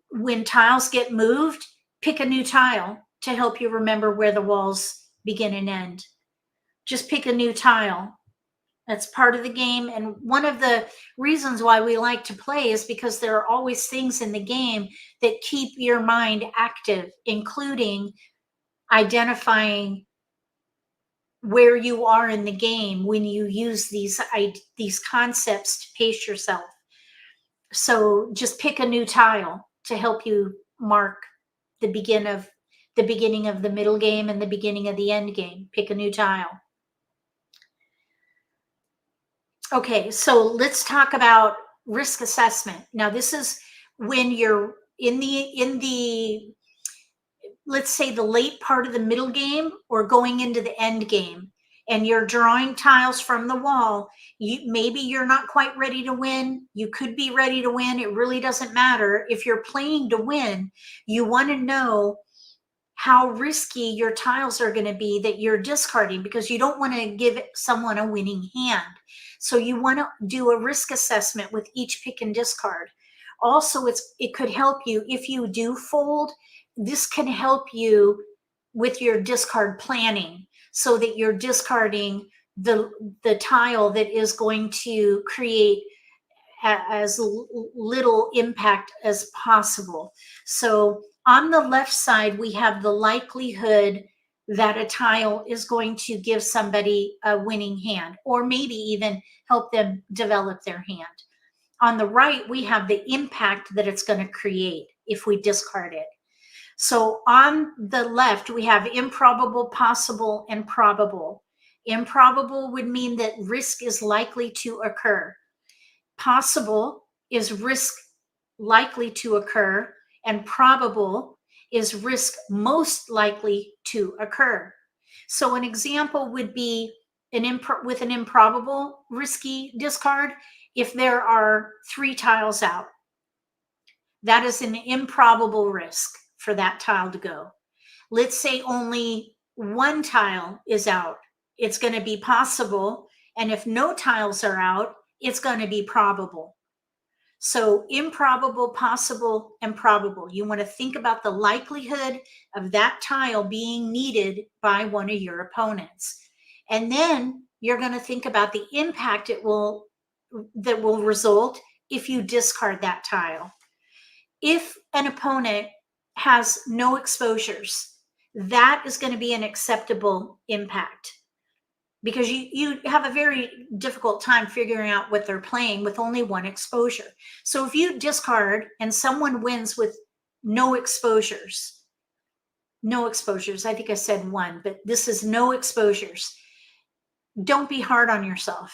when tiles get moved, pick a new tile to help you remember where the walls begin and end. Just pick a new tile. That's part of the game. And one of the reasons why we like to play is because there are always things in the game that keep your mind active, including identifying where you are in the game when you use these concepts to pace yourself. So just pick a new tile to help you mark the beginning of the middle game and the beginning of the end game. Pick a new tile. Okay, so let's talk about risk assessment. Now, this is when you're in the let's say the late part of the middle game or going into the end game, and you're drawing tiles from the wall. Maybe you're not quite ready to win. You could be ready to win. It really doesn't matter. If you're playing to win, you want to know how risky your tiles are going to be that you're discarding, because you don't want to give someone a winning hand. So you want to do a risk assessment with each pick and discard. Also, it could help you if you do fold. This can help you with your discard planning, so that you're discarding the tile that is going to create as little impact as possible. So on the left side, we have the likelihood that a tile is going to give somebody a winning hand, or maybe even help them develop their hand. On the right, we have the impact that it's going to create if we discard it. So on the left, we have improbable, possible, and probable. Improbable would mean that risk is likely to occur. Possible is risk likely to occur, and probable is risk most likely to occur. So an example would be with an improbable risky discard. If there are 3 tiles out, that is an improbable risk for that tile to go. Let's say only 1 tile is out. It's going to be possible. And if no tiles are out, it's going to be probable. So improbable, possible, and probable. You want to think about the likelihood of that tile being needed by one of your opponents. And then you're going to think about the impact that will result if you discard that tile. If an opponent has no exposures, that is going to be an acceptable impact, because you have a very difficult time figuring out what they're playing with only 1 exposure. So if you discard and someone wins with no exposures, I think I said 1, but this is no exposures. Don't be hard on yourself,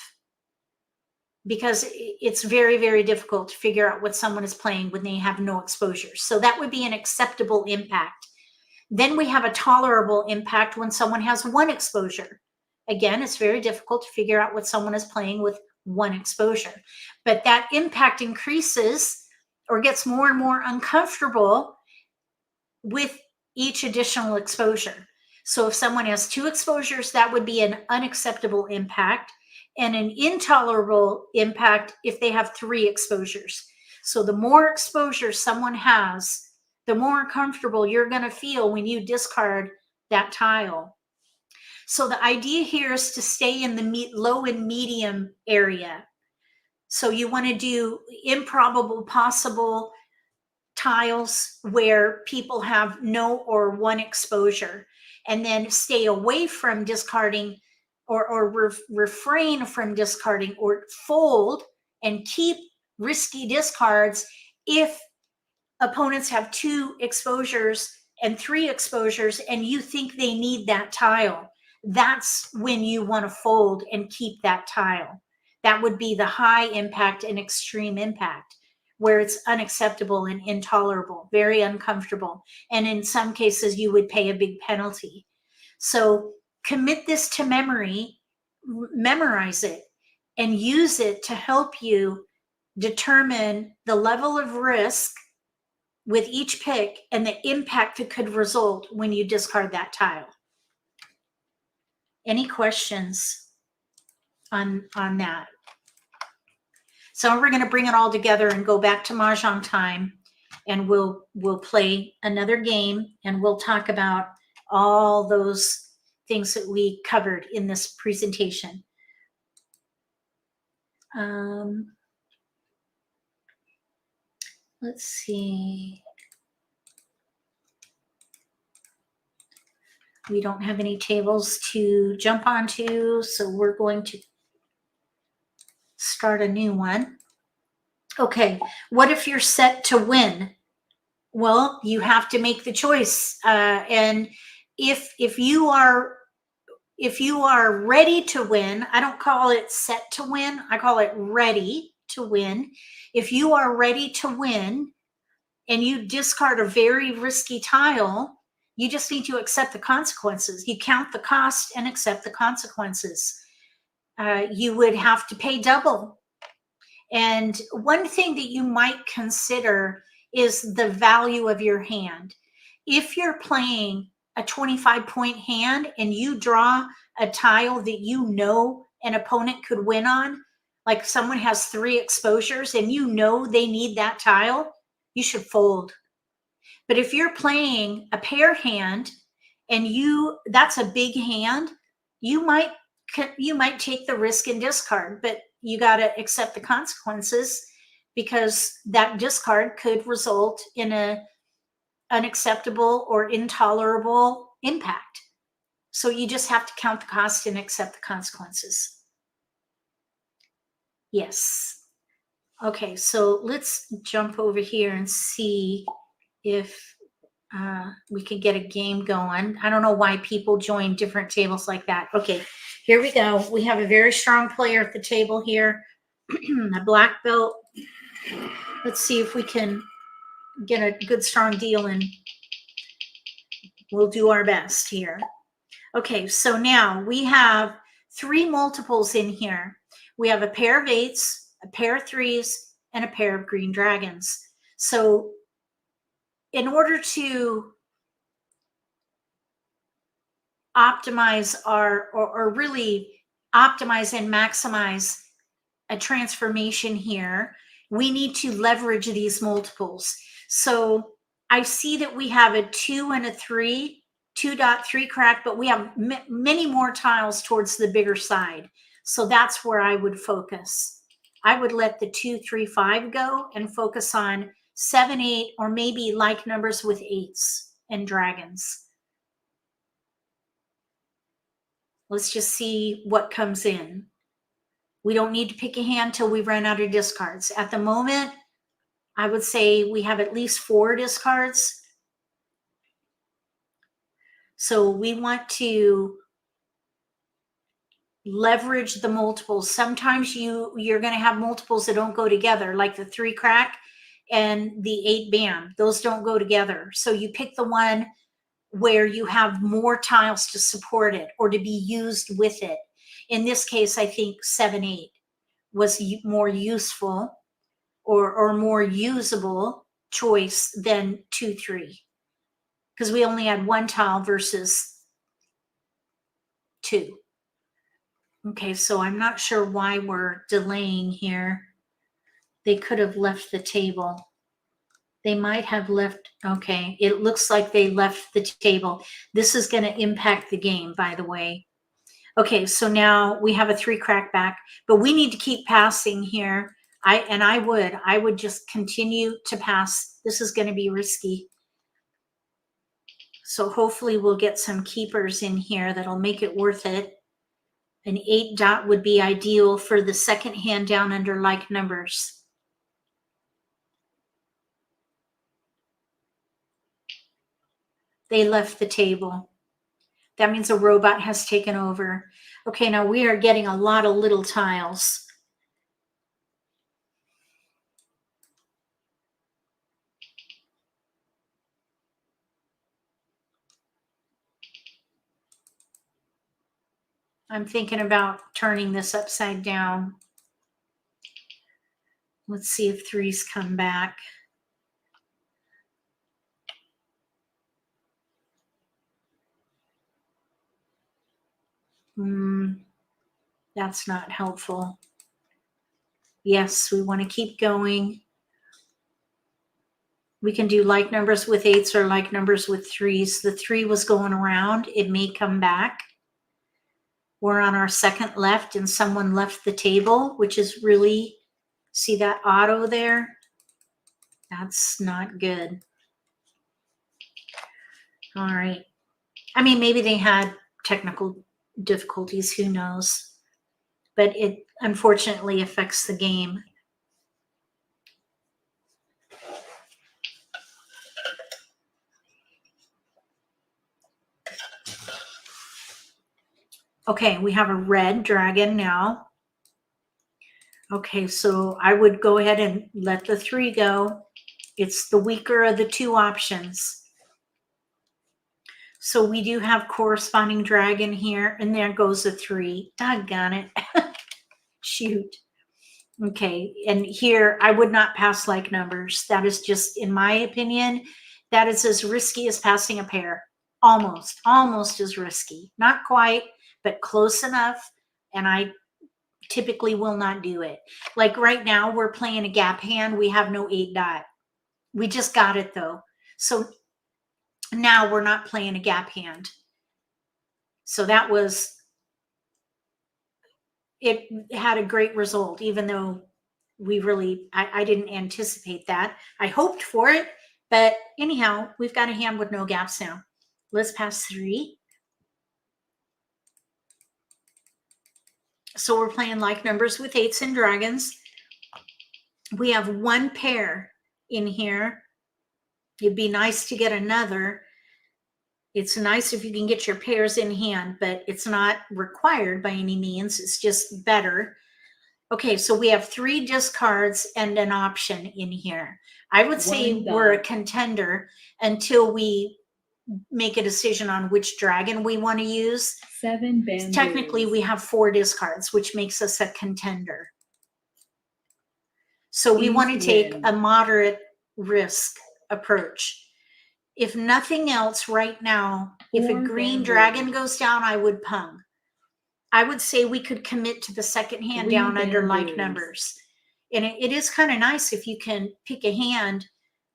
because it's very, very difficult to figure out what someone is playing when they have no exposures. So that would be an acceptable impact. Then we have a tolerable impact when someone has 1 exposure. Again, it's very difficult to figure out what someone is playing with 1 exposure. But that impact increases or gets more and more uncomfortable with each additional exposure. So if someone has 2 exposures, that would be an unacceptable impact, and an intolerable impact if they have 3 exposures. So the more exposure someone has, the more uncomfortable you're going to feel when you discard that tile. So the idea here is to stay in the low and medium area. So you want to do improbable, possible tiles where people have no or 1 exposure, and then stay away from discarding or refrain from discarding or fold and keep risky discards if opponents have 2 exposures and 3 exposures and you think they need that tile. That's when you want to fold and keep that tile. That would be the high impact and extreme impact, where it's unacceptable and intolerable, very uncomfortable. And in some cases, you would pay a big penalty. So commit this to memory, memorize it, and use it to help you determine the level of risk with each pick and the impact that could result when you discard that tile. Any questions on that? So we're going to bring it all together and go back to Mahjong Time, and we'll play another game, and we'll talk about all those things that we covered in this presentation. Let's see. We don't have any tables to jump onto, so we're going to start a new one. Okay, what if you're set to win? Well, you have to make the choice. And if if you are ready to win, I don't call it set to win, I call it ready to win. If you are ready to win and you discard a very risky tile, you just need to accept the consequences. You count the cost and accept the consequences. You would have to pay double. And one thing that you might consider is the value of your hand. If you're playing a 25-point hand and you draw a tile that you know an opponent could win on, like someone has 3 exposures and you know they need that tile, you should fold. But if you're playing a pair hand and that's a big hand, you might take the risk and discard, but you got to accept the consequences, because that discard could result in a unacceptable or intolerable impact. So you just have to count the cost and accept the consequences. Yes. Okay, so let's jump over here and see if we can get a game going. I don't know why people join different tables like that. Okay, here we go. We have a very strong player at the table here, a black belt. Let's see if we can get a good strong deal, and we'll do our best here. Okay, so now we have 3 multiples in here. We have a pair of 8s, a pair of 3s, and a pair of green dragons. So in order to optimize or really optimize and maximize a transformation here, we need to leverage these multiples. So I see that we have a 2 and a 3, 2.3 crack, but we have many more tiles towards the bigger side. So that's where I would focus. I would let the 2, 3, 5 go and focus on 7, 8, or maybe like numbers with 8s and dragons. Let's just see what comes in. We don't need to pick a hand till we run out of discards. At the moment, I would say we have at least 4 discards. So we want to leverage the multiples. Sometimes you're going to have multiples that don't go together, like the 3 crack and the 8 bam. Those don't go together. So you pick the one where you have more tiles to support it or to be used with it. In this case, I think 7, 8 was more useful or more usable choice than 2, 3, because we only had 1 tile versus 2. Okay, so I'm not sure why we're delaying here. They could have left the table. They might have left. Okay, it looks like they left the table. This is going to impact the game, by the way. Okay, so now we have a 3 crack back, but we need to keep passing here. I would just continue to pass. This is going to be risky. So hopefully we'll get some keepers in here that'll make it worth it. An 8 dot would be ideal for the second hand down under like numbers. They left the table. That means a robot has taken over. Okay, now we are getting a lot of little tiles. I'm thinking about turning this upside down. Let's see if 3s come back. That's not helpful. Yes, we want to keep going. We can do like numbers with 8s or like numbers with 3s. The 3 was going around. It may come back. We're on our second left and someone left the table, which is really, see that auto there? That's not good. All right. I mean, maybe they had technical difficulties, who knows? But it unfortunately affects the game. Okay, we have a red dragon now. Okay, so I would go ahead and let the 3 go. It's the weaker of the 2 options. So we do have corresponding dragon here, and there goes a 3. Doggone it. Shoot. Okay, and here I would not pass like numbers. That is just, in my opinion, that is as risky as passing a pair. Almost as risky. Not quite, but close enough. And I typically will not do it. Like right now, we're playing a gap hand. We have no 8 dot. We just got it though. So now we're not playing a gap hand. So that was, it had a great result, even though we really, I didn't anticipate that. I hoped for it, but anyhow, we've got a hand with no gaps now. Let's pass 3. So we're playing like numbers with 8s and dragons. We have 1 pair in here. It'd be nice to get another. It's nice if you can get your pairs in hand, but it's not required by any means. It's just better. Okay, so we have 3 discards and an option in here. I would say we're a contender until we make a decision on which dragon we want to use. 7 bamboos. Technically, we have 4 discards, which makes us a contender. So we want to take a moderate risk approach. If nothing else right now, if a green dragon goes down, I would pung. I would say we could commit to the second hand down under like numbers. And it is kind of nice if you can pick a hand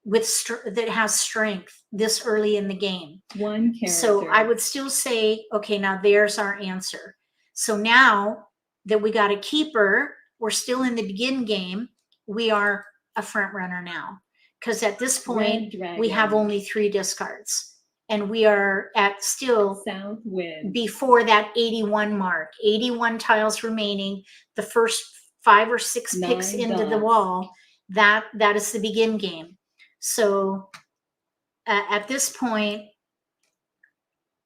with that has strength this early in the game. 1 character. So I would still say, okay, now there's our answer. So now that we got a keeper, we're still in the begin game. We are a front runner now. Because at this point, we have only 3 discards. And we are at still South wind. Before that 81 mark. 81 tiles remaining. The first 5 or 6 picks into the wall. That is the begin game. So at this point,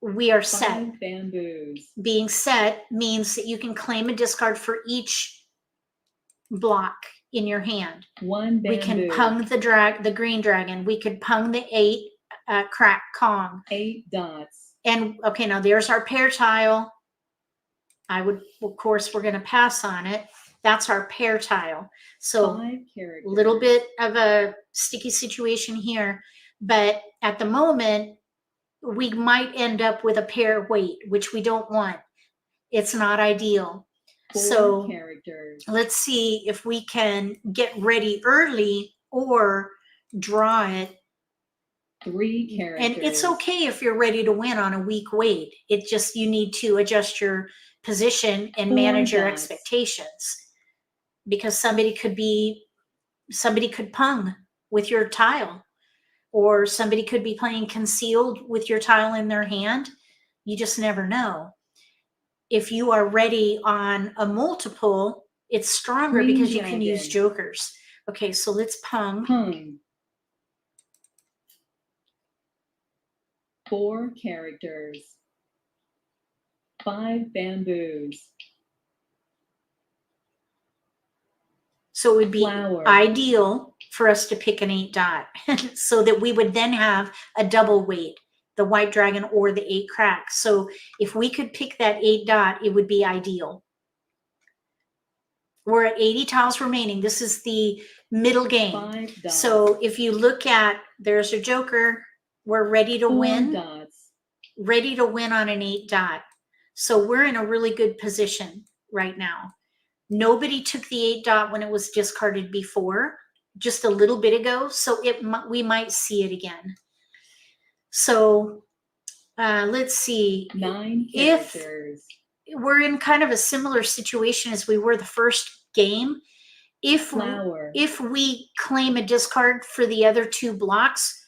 we are set. 5 bamboos. Being set means that you can claim a discard for each block in your hand. 1 bamboo. We can pung the green dragon. We could pung the 8 crack Kong. 8 dots. And okay, now there's our pair tile. I would, of course, we're going to pass on it. That's our pair tile. So 5 characters. A little bit of a sticky situation here, but at the moment, we might end up with a pair weight, which we don't want. It's not ideal. 4 so characters. Let's see if we can get ready early or draw it. 3 characters. And it's okay if you're ready to win on a weak weight. It just, you need to adjust your position and 4 manage your dots. expectations. Because somebody could pung with your tile, or somebody could be playing concealed with your tile in their hand. You just never know. If you are ready on a multiple, it's stronger because you can use jokers. Okay, so let's pung. Pung. 4 characters. 5 bamboos. So it would be Flower. ideal for us to pick an 8 dot so that we would then have a double weight, the white dragon or the 8 crack. So if we could pick that 8 dot, it would be ideal. We're at 80 tiles remaining. This is the middle game. 5 dots. So if you look at, there's a joker. We're ready to 4 win. dots. Ready to win on an 8 dot. So we're in a really good position right now. Nobody took the 8 dot when it was discarded before, just a little bit ago. So we might see it again. So let's see. 9 characters. If we're in kind of a similar situation as we were the first game, if we claim a discard for the other 2 blocks,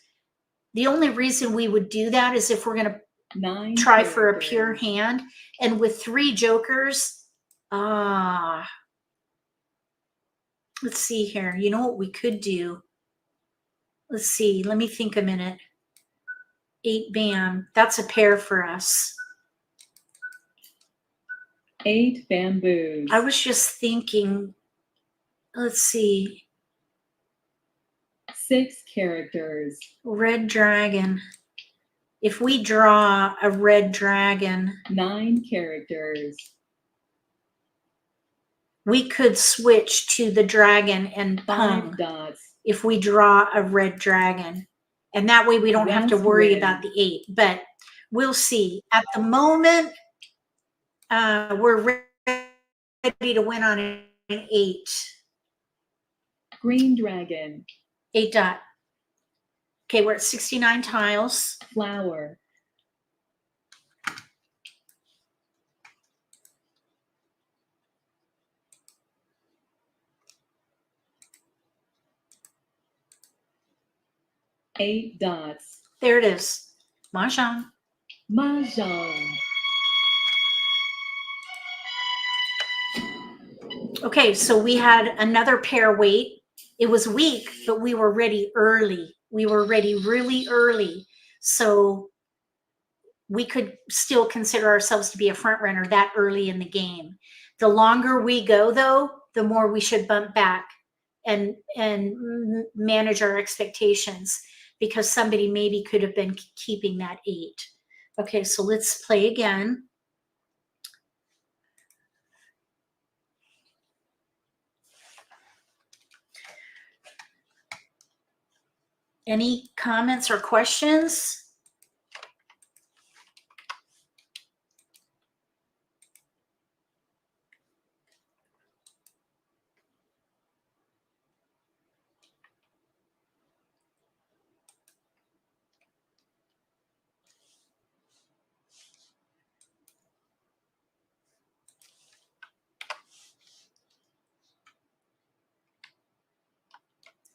the only reason we would do that is if we're going to try for a pure hand. And with 3 jokers, let's see here. You know what we could do? Let's see. Let me think a minute. 8 bam. That's a pair for us. 8 bamboos. I was just thinking, let's see, 6 characters. red dragon. If we draw a red dragon, 9 characters. we could switch to the dragon and 5 pung dots. if we draw a red dragon. And that way we don't have to worry about the 8. But we'll see. At the moment, we're ready to win on an 8. Green dragon. 8 dot. Okay, we're at 69 tiles. Flower. Eight dots. There it is. Mahjong. Mahjong. Okay, so we had another pair wait. It was weak, but we were ready early. We were ready really early. So we could still consider ourselves to be a front runner that early in the game. The longer we go, though, the more we should bump back and manage our expectations, because somebody maybe could have been keeping that 8. Okay, so let's play again. Any comments or questions?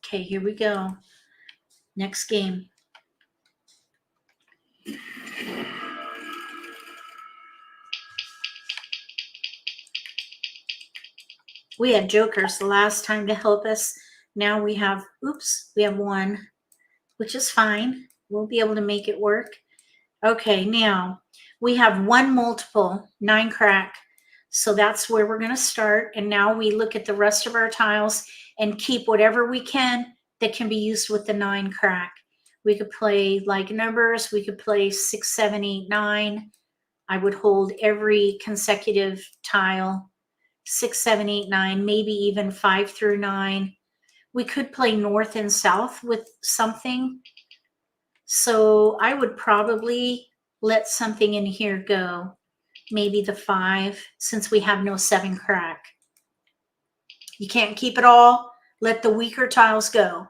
Okay, here we go. Next game. We had jokers the last time to help us. Now we have, oops, we have 1, which is fine. We'll be able to make it work. Okay, now we have 1 multiple, 9 crack. So that's where we're going to start. And now we look at the rest of our tiles and keep whatever we can that can be used with the 9 crack. We could play like numbers. We could play 6, 7, 8, 9. I would hold every consecutive tile. 6, 7, 8, 9, maybe even 5 through 9. We could play north and south with something. So I would probably let something in here go. Maybe the 5, since we have no 7 crack. You can't keep it all. Let the weaker tiles go.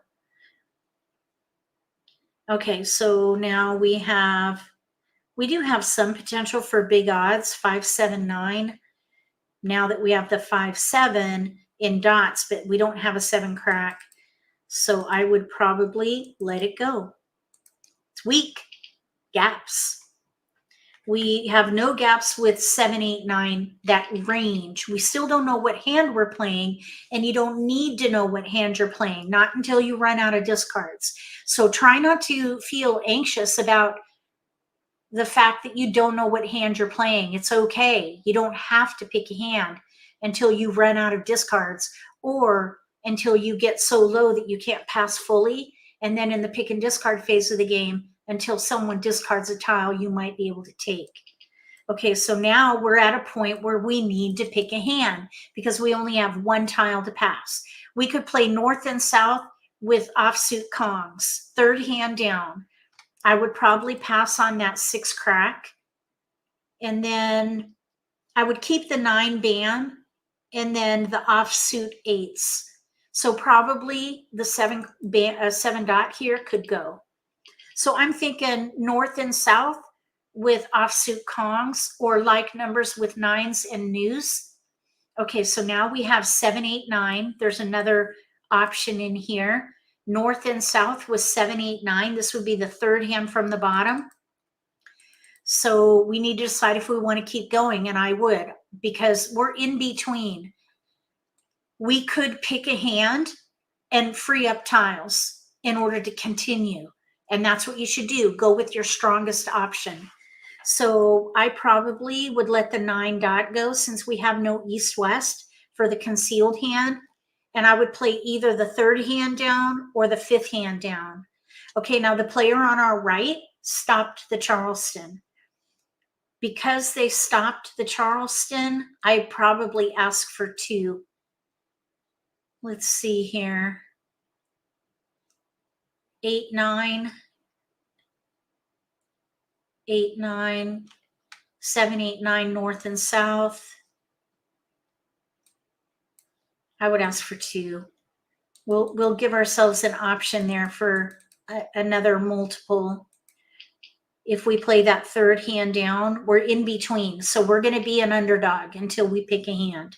Okay, so now we do have some potential for big odds, 5, 7, 9. Now that we have the 5, 7 in dots, but we don't have a 7 crack. So I would probably let it go. It's weak. Gaps. We have no gaps with 7, 8, 9, that range. We still don't know what hand we're playing, and you don't need to know what hand you're playing, not until you run out of discards. So try not to feel anxious about the fact that you don't know what hand you're playing. It's okay. You don't have to pick a hand until you run out of discards, or until you get so low that you can't pass fully. And then in the pick and discard phase of the game, until someone discards a tile, you might be able to take. Okay, so now we're at a point where we need to pick a hand because we only have 1 tile to pass. We could play north and south with offsuit Kongs, 3rd hand down. I would probably pass on that 6 crack. And then I would keep the 9 band and then the offsuit 8s. So probably the 7 dot here could go. So I'm thinking north and south with offsuit Kongs, or like numbers with 9s and news. Okay, so now we have 7, 8, 9. There's another option in here. North and south with 7, 8, 9. This would be the 3rd hand from the bottom. So we need to decide if we want to keep going, and I would, because we're in between. We could pick a hand and free up tiles in order to continue. And that's what you should do. Go with your strongest option. So I probably would let the 9 dot go since we have no east-west for the concealed hand. And I would play either the 3rd hand down or the 5th hand down. Okay, now the player on our right stopped the Charleston. Because they stopped the Charleston, I probably ask for 2. Let's see here. 8, 9, 8, 9, 7, 8, 9, north and south. I would ask for 2. We'll give ourselves an option there for another multiple. If we play that 3rd hand down, we're in between. So we're going to be an underdog until we pick a hand.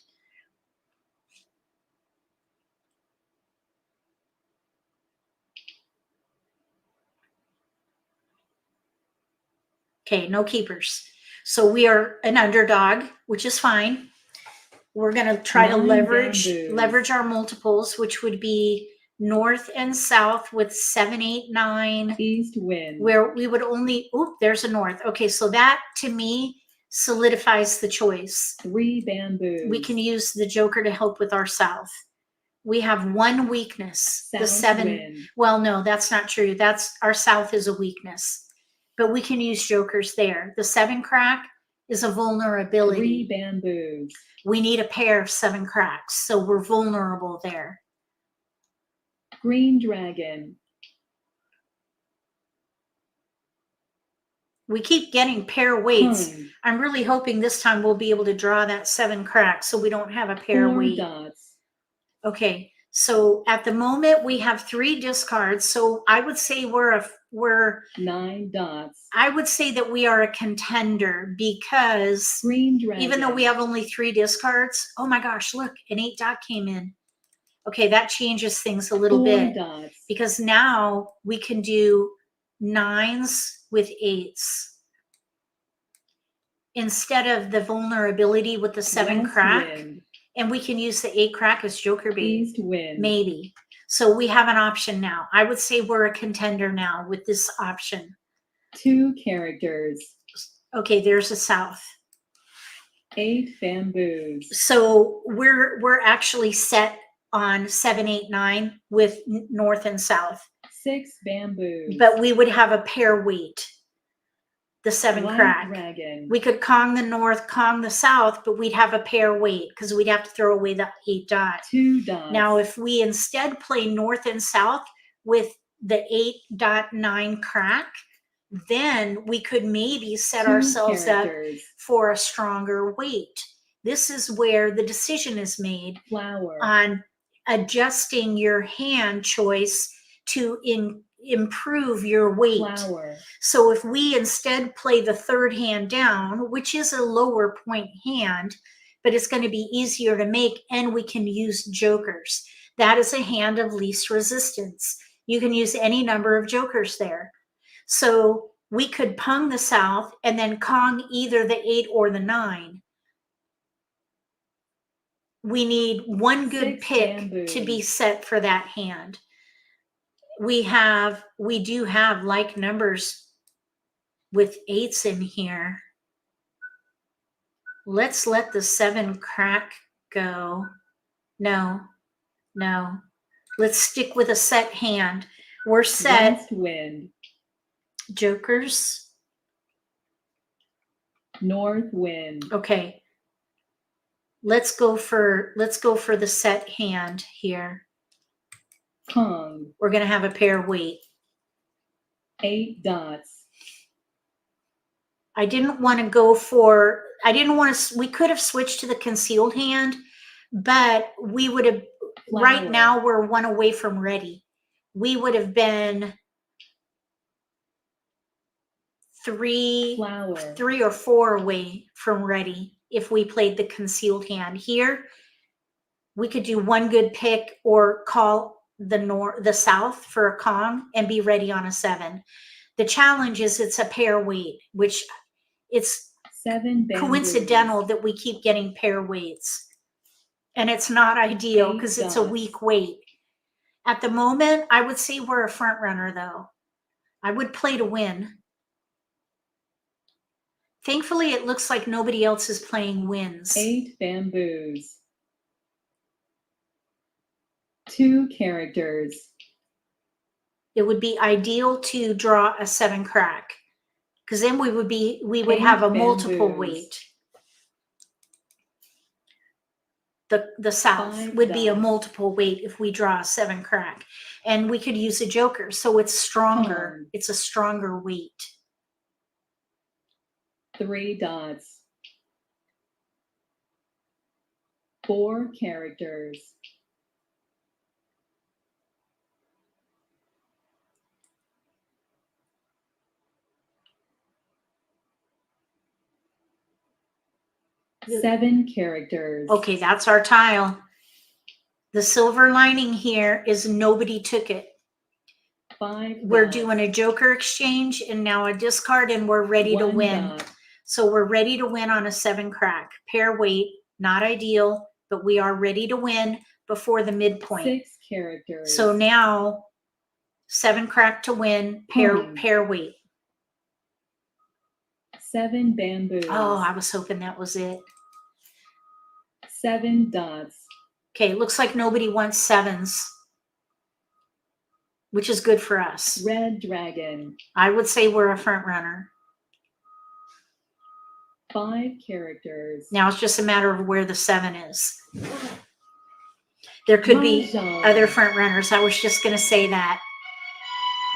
Okay, no keepers. So we are an underdog, which is fine. We're going to try to leverage our multiples, which would be north and south with 7, 8, 9. East wind. Where we would only, there's a north. Okay, so that to me solidifies the choice. 3 bamboos. We can use the joker to help with our south. We have one weakness, South the 7. wind. Well, no, that's not true. That's our south is a weakness, but we can use jokers there. The 7 crack is a vulnerability. 3 bamboos. We need a pair of 7 cracks, so we're vulnerable there. Green dragon. We keep getting pair weights. Hung. I'm really hoping this time we'll be able to draw that 7 crack so we don't have a pair 4 weight. dots. Okay, so at the moment we have 3 discards. So I would say we're 9 dots. I would say that we are a contender because Green dragon. even though we have only 3 discards, oh my gosh, look, an 8 dot came in. Okay, that changes things a little 4 bit dots. because now we can do 9s with 8s. Instead of the vulnerability with the 7 West crack, wind. and we can use the 8 crack as joker bait. East wind. Maybe. So we have an option now. I would say we're a contender now with this option. 2 characters. Okay, there's a south. 8 bamboos. So we're actually set on 7, 8, 9 with north and south. 6 bamboos. But we would have a pair weight. The 7 White crack. dragon. We could Kong the north, Kong the south, but we'd have a pair weight because we'd have to throw away the 8 dot. 2 dots. Now, if we instead play north and south with the 8.9 crack, then we could maybe set 2 ourselves characters. up for a stronger weight. This is where the decision is made Flower. on adjusting your hand choice to improve your weight. Flower. So if we instead play the 3rd hand down, which is a lower point hand, but it's going to be easier to make, and we can use jokers. That is a hand of least resistance. You can use any number of jokers there. So we could pung the south and then Kong either the 8 or the 9. We need one good 6 pick bamboos. to be set for that hand. We do have like numbers with 8s in here. Let's let the 7 crack go. No. Let's stick with a set hand. We're set. West wind. Jokers. North wind. Okay. Let's go for the set hand here. Kong. We're going to have a pair weight. 8 dots. We could have switched to the concealed hand, but we would have, Flower. right now we're 1 away from ready. We would have been 3 Flower. or 4 away from ready if we played the concealed hand. Here, we could do 1 good pick or call the south for a Kong and be ready on a 7. The challenge is it's a pair weight, which it's 7 bamboos. coincidental that we keep getting pair weights. And it's not ideal 8 because it's a dots. weak weight. At the moment, I would say we're a front runner though. I would play to win. Thankfully, it looks like nobody else is playing wins. 8 bamboos. 2 characters. It would be ideal to draw a 7 crack, because then we would 8 have a multiple bamboos. weight. The south 5 would be a dots. multiple weight if we draw a 7 crack, and we could use a joker, so it's stronger. Kong. It's a stronger weight. 3 dots. 4 characters. The- 7 characters. Okay, that's our tile. The silver lining here is nobody took it. 5 We're dots. doing a joker exchange and now a discard, and we're ready to 1 win. dot. So we're ready to win on a 7 crack. Pair weight, not ideal, but we are ready to win before the midpoint. 6 characters. So now 7 crack to win, pair weight. 7 bamboos. Oh, I was hoping that was it. 7 dots. Okay, looks like nobody wants 7s, which is good for us. Red dragon. I would say we're a front runner. 5 characters. Now it's just a matter of where the 7 is. There could be Mahjong. other front runners. I was just going to say that.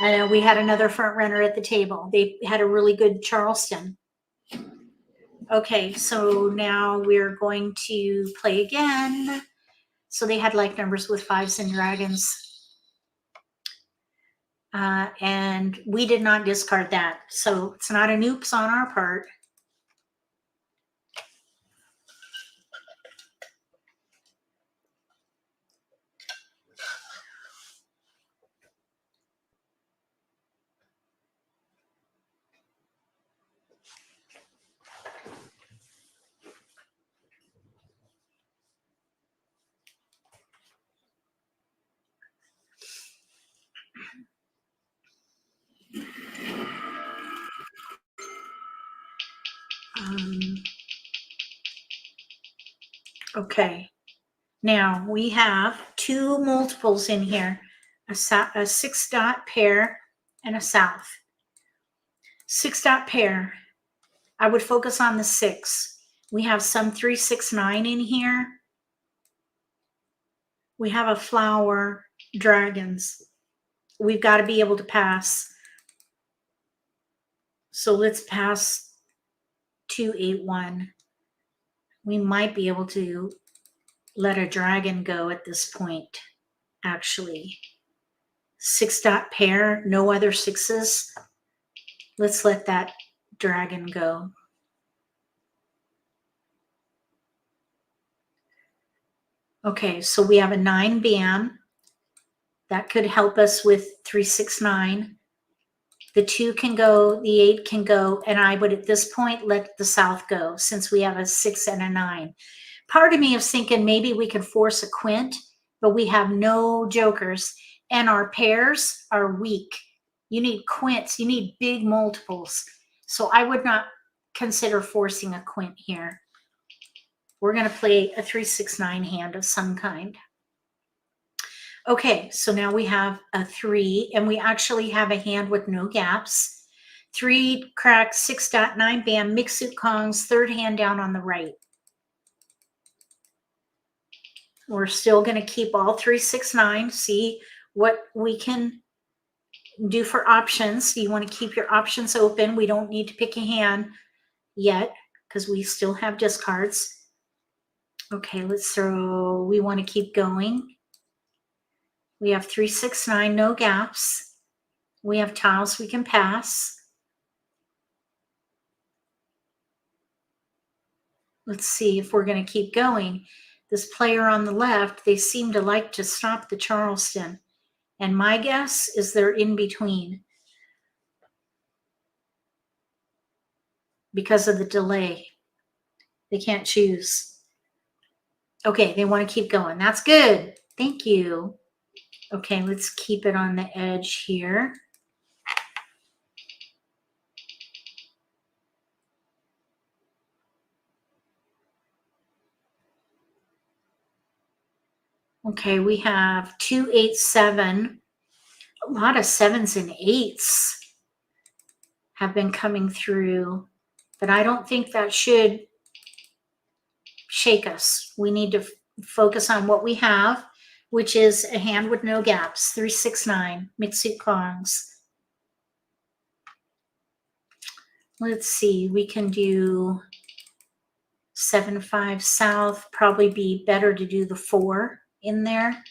I know we had another front runner at the table. They had a really good Charleston. Okay, so now we're going to play again. So they had like numbers with 5s and dragons. And we did not discard that. So it's not an oops on our part. Okay, now we have 2 multiples in here, a 6 dot pair and a south. 6 dot pair, I would focus on the 6. We have some 3, 6, 9 in here. We have a flower, dragons. We've got to be able to pass. So let's pass 2, 8, 1. We might be able to let a dragon go at this point, actually. 6 dot pair, no other 6s. Let's let that dragon go. Okay, so we have a 9 bam. That could help us with 3, 6, 9. The 2 can go, the 8 can go, and I would at this point let the south go since we have a 6 and a 9. Part of me is thinking maybe we could force a quint, but we have no jokers and our pairs are weak. You need quints, you need big multiples. So I would not consider forcing a quint here. We're going to play a 3, 6, 9 hand of some kind. Okay, so now we have a 3, and we actually have a hand with no gaps. 3 crack, 6 dot, 9 bam, mixed suit Kongs, third hand down on the right. We're still going to keep all 3, 6, 9, see what we can do for options. You want to keep your options open. We don't need to pick a hand yet because we still have discards. Okay, let's throw, we want to keep going. We have 3, 6, 9, no gaps. We have tiles we can pass. Let's see if we're going to keep going. This player on the left, they seem to like to stop the Charleston. And my guess is they're in between because of the delay. They can't choose. Okay, they want to keep going. That's good. Thank you. Okay, let's keep it on the edge here. Okay, we have 2, 8, 7. A lot of 7s and 8s have been coming through, but I don't think that should shake us. We need to focus on what we have, which is a hand with no gaps, 3, 6, 9, mixed kongs. Let's see, we can do 7, 5 south, probably be better to do the 4 in there.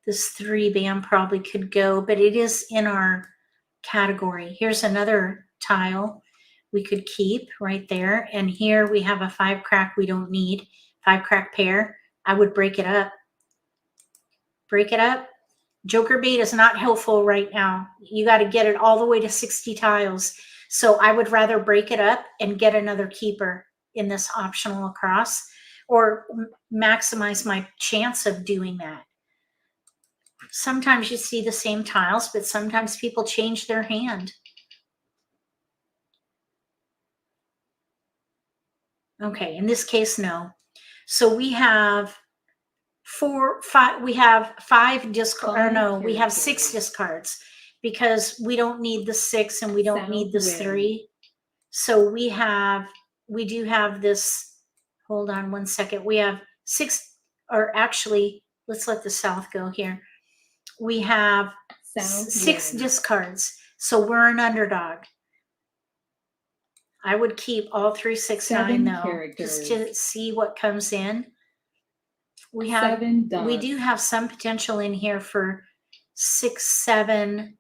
This 3 band probably could go, but it is in our category. Here's another tile we could keep right there. And here we have a 5 crack we don't need. 5 crack pair. I would break it up. Break it up. Joker bait is not helpful right now. You got to get it all the way to 60 tiles. So I would rather break it up and get another keeper in this optional across, or maximize my chance of doing that. Sometimes you see the same tiles, but sometimes people change their hand. Okay, in this case, no. So we have 4, 5, we have 5 discards, or no, we have 6 discards, because we don't need the 6 and we don't need this 3. So we do have this, hold on one second. We have 6, or actually, let's let the south go here. We have 6 discards. So we're an underdog. I would keep all 3, 6, 9 though, just to see what comes in. We have, we do have some potential in here for 6, 7,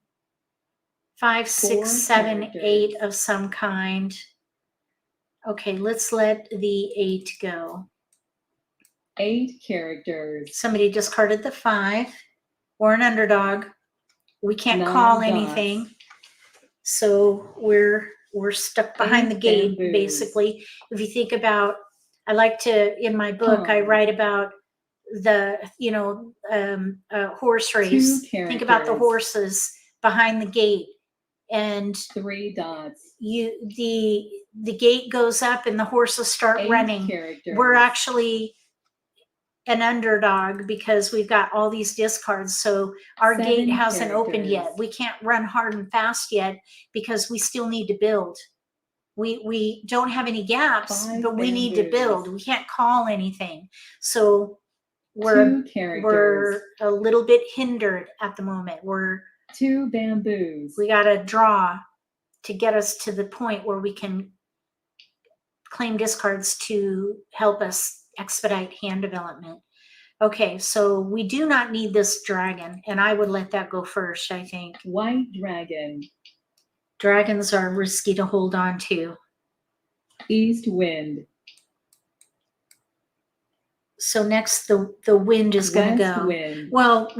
5, 6, 7, 8 of some kind. Okay, let's let the 8 go. 8 characters. Somebody discarded the 5. We're an underdog. We can't call anything. So we're stuck behind the gate, basically. If you think about, I like to, in my book, I write about the, horse race. Think about the horses behind the gate, and 3 dots. The gate goes up and the horses start running. We're actually an underdog because we've got all these discards. So our gate hasn't opened yet. We can't run hard and fast yet because we still need to build. We don't have any gaps, but we need to build. We can't call anything. So we're a little bit hindered at the moment. We're 2 bamboos. We got to draw to get us to the point where we can claim discards to help us expedite hand development. Okay, so we do not need this dragon, and I would let that go first, I think. White dragon. Dragons are risky to hold on to. East wind. So next, the wind is going to go. Wind. Well,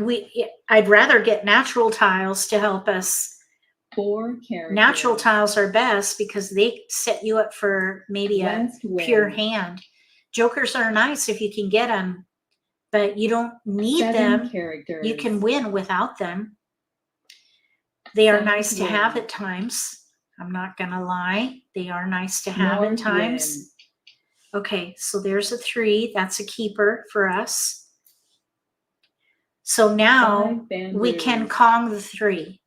I'd rather get natural tiles to help us. 4 characters. Natural tiles are best because they set you up for maybe a pure hand. Jokers are nice if you can get them, but you don't need 7 them. characters. You can win without them. They are nice to have at times. I'm not going to lie. They are nice to have at times. Okay, so there's a 3. That's a keeper for us. So now we can Kong the 3.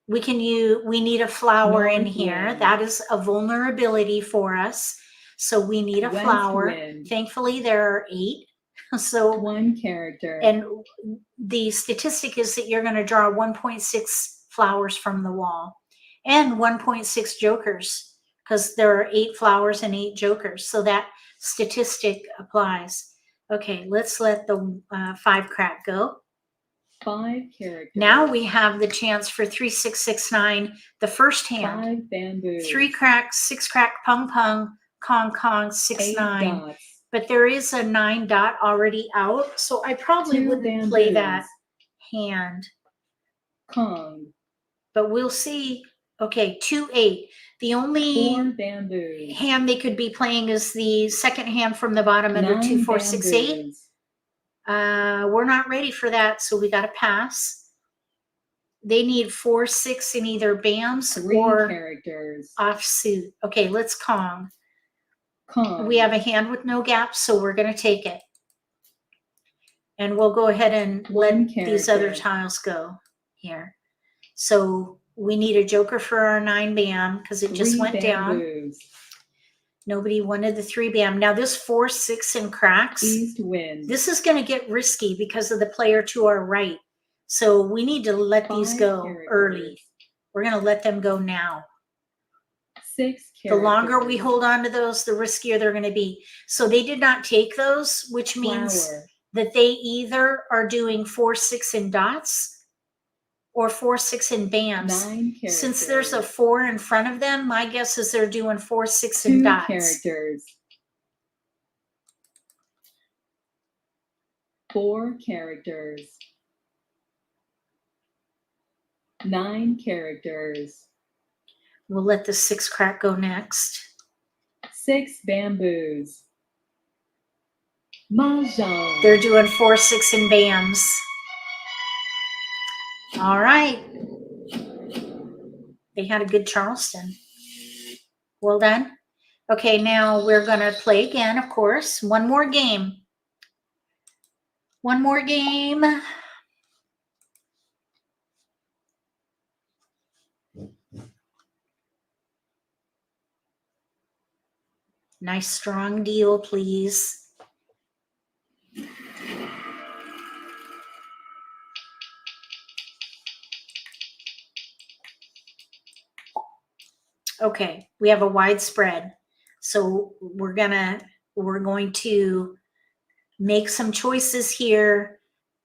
We need a flower in here. That is a vulnerability for us. So we need a flower. Thankfully, there are 8. So 1 character. And the statistic is that you're going to draw 1.6 flowers from the wall and 1.6 jokers, because there are 8 flowers and 8 jokers. So that statistic applies. Okay, let's let the 5 crack go. 5 characters. Now we have the chance for 3, 6, 6, 9, the first hand. 5 bamboos. 3 crack, 6 crack, pung pung, Kong Kong, 6, 9. Dots. But there is a 9 dot already out, so I probably wouldn't play that hand. Kong. But we'll see. Okay, 2, 8. The only 4 bamboos. hand they could be playing is the second hand from the bottom under 2, 4, 6, 8. We're not ready for that, so we got to pass. They need 4, 6 in either BAMs 3 or characters. offsuit. Okay, let's Kong. Kong. We have a hand with no gaps, so we're going to take it. And we'll go ahead and One let these other character. tiles go here. So we need a joker for our 9 bam because it just 3 went down. bamboos. Nobody wanted the 3 bam. Now this 4, 6, and cracks. East wind. This is going to get risky because of the player to our right. So we need to let these 5 go characters. early. We're going to let them go now. 6 The characters. longer we hold on to those, the riskier they're going to be. So they did not take those, which means Flower. that they either are doing 4, 6 in dots or 4, 6 in bams. 9 characters. Since there's a 4 in front of them, my guess is they're doing 4, 6 in 2 dots. characters. 4 characters. 9 characters. We'll let the 6 crack go next. 6 bamboos. Mahjong. They're doing 4, 6 in bams. All right. They had a good Charleston. Well done. Okay, now we're going to play again, of course. One more game. One more game. Nice strong deal, please. Okay, we have a wide spread. So we're going to make some choices here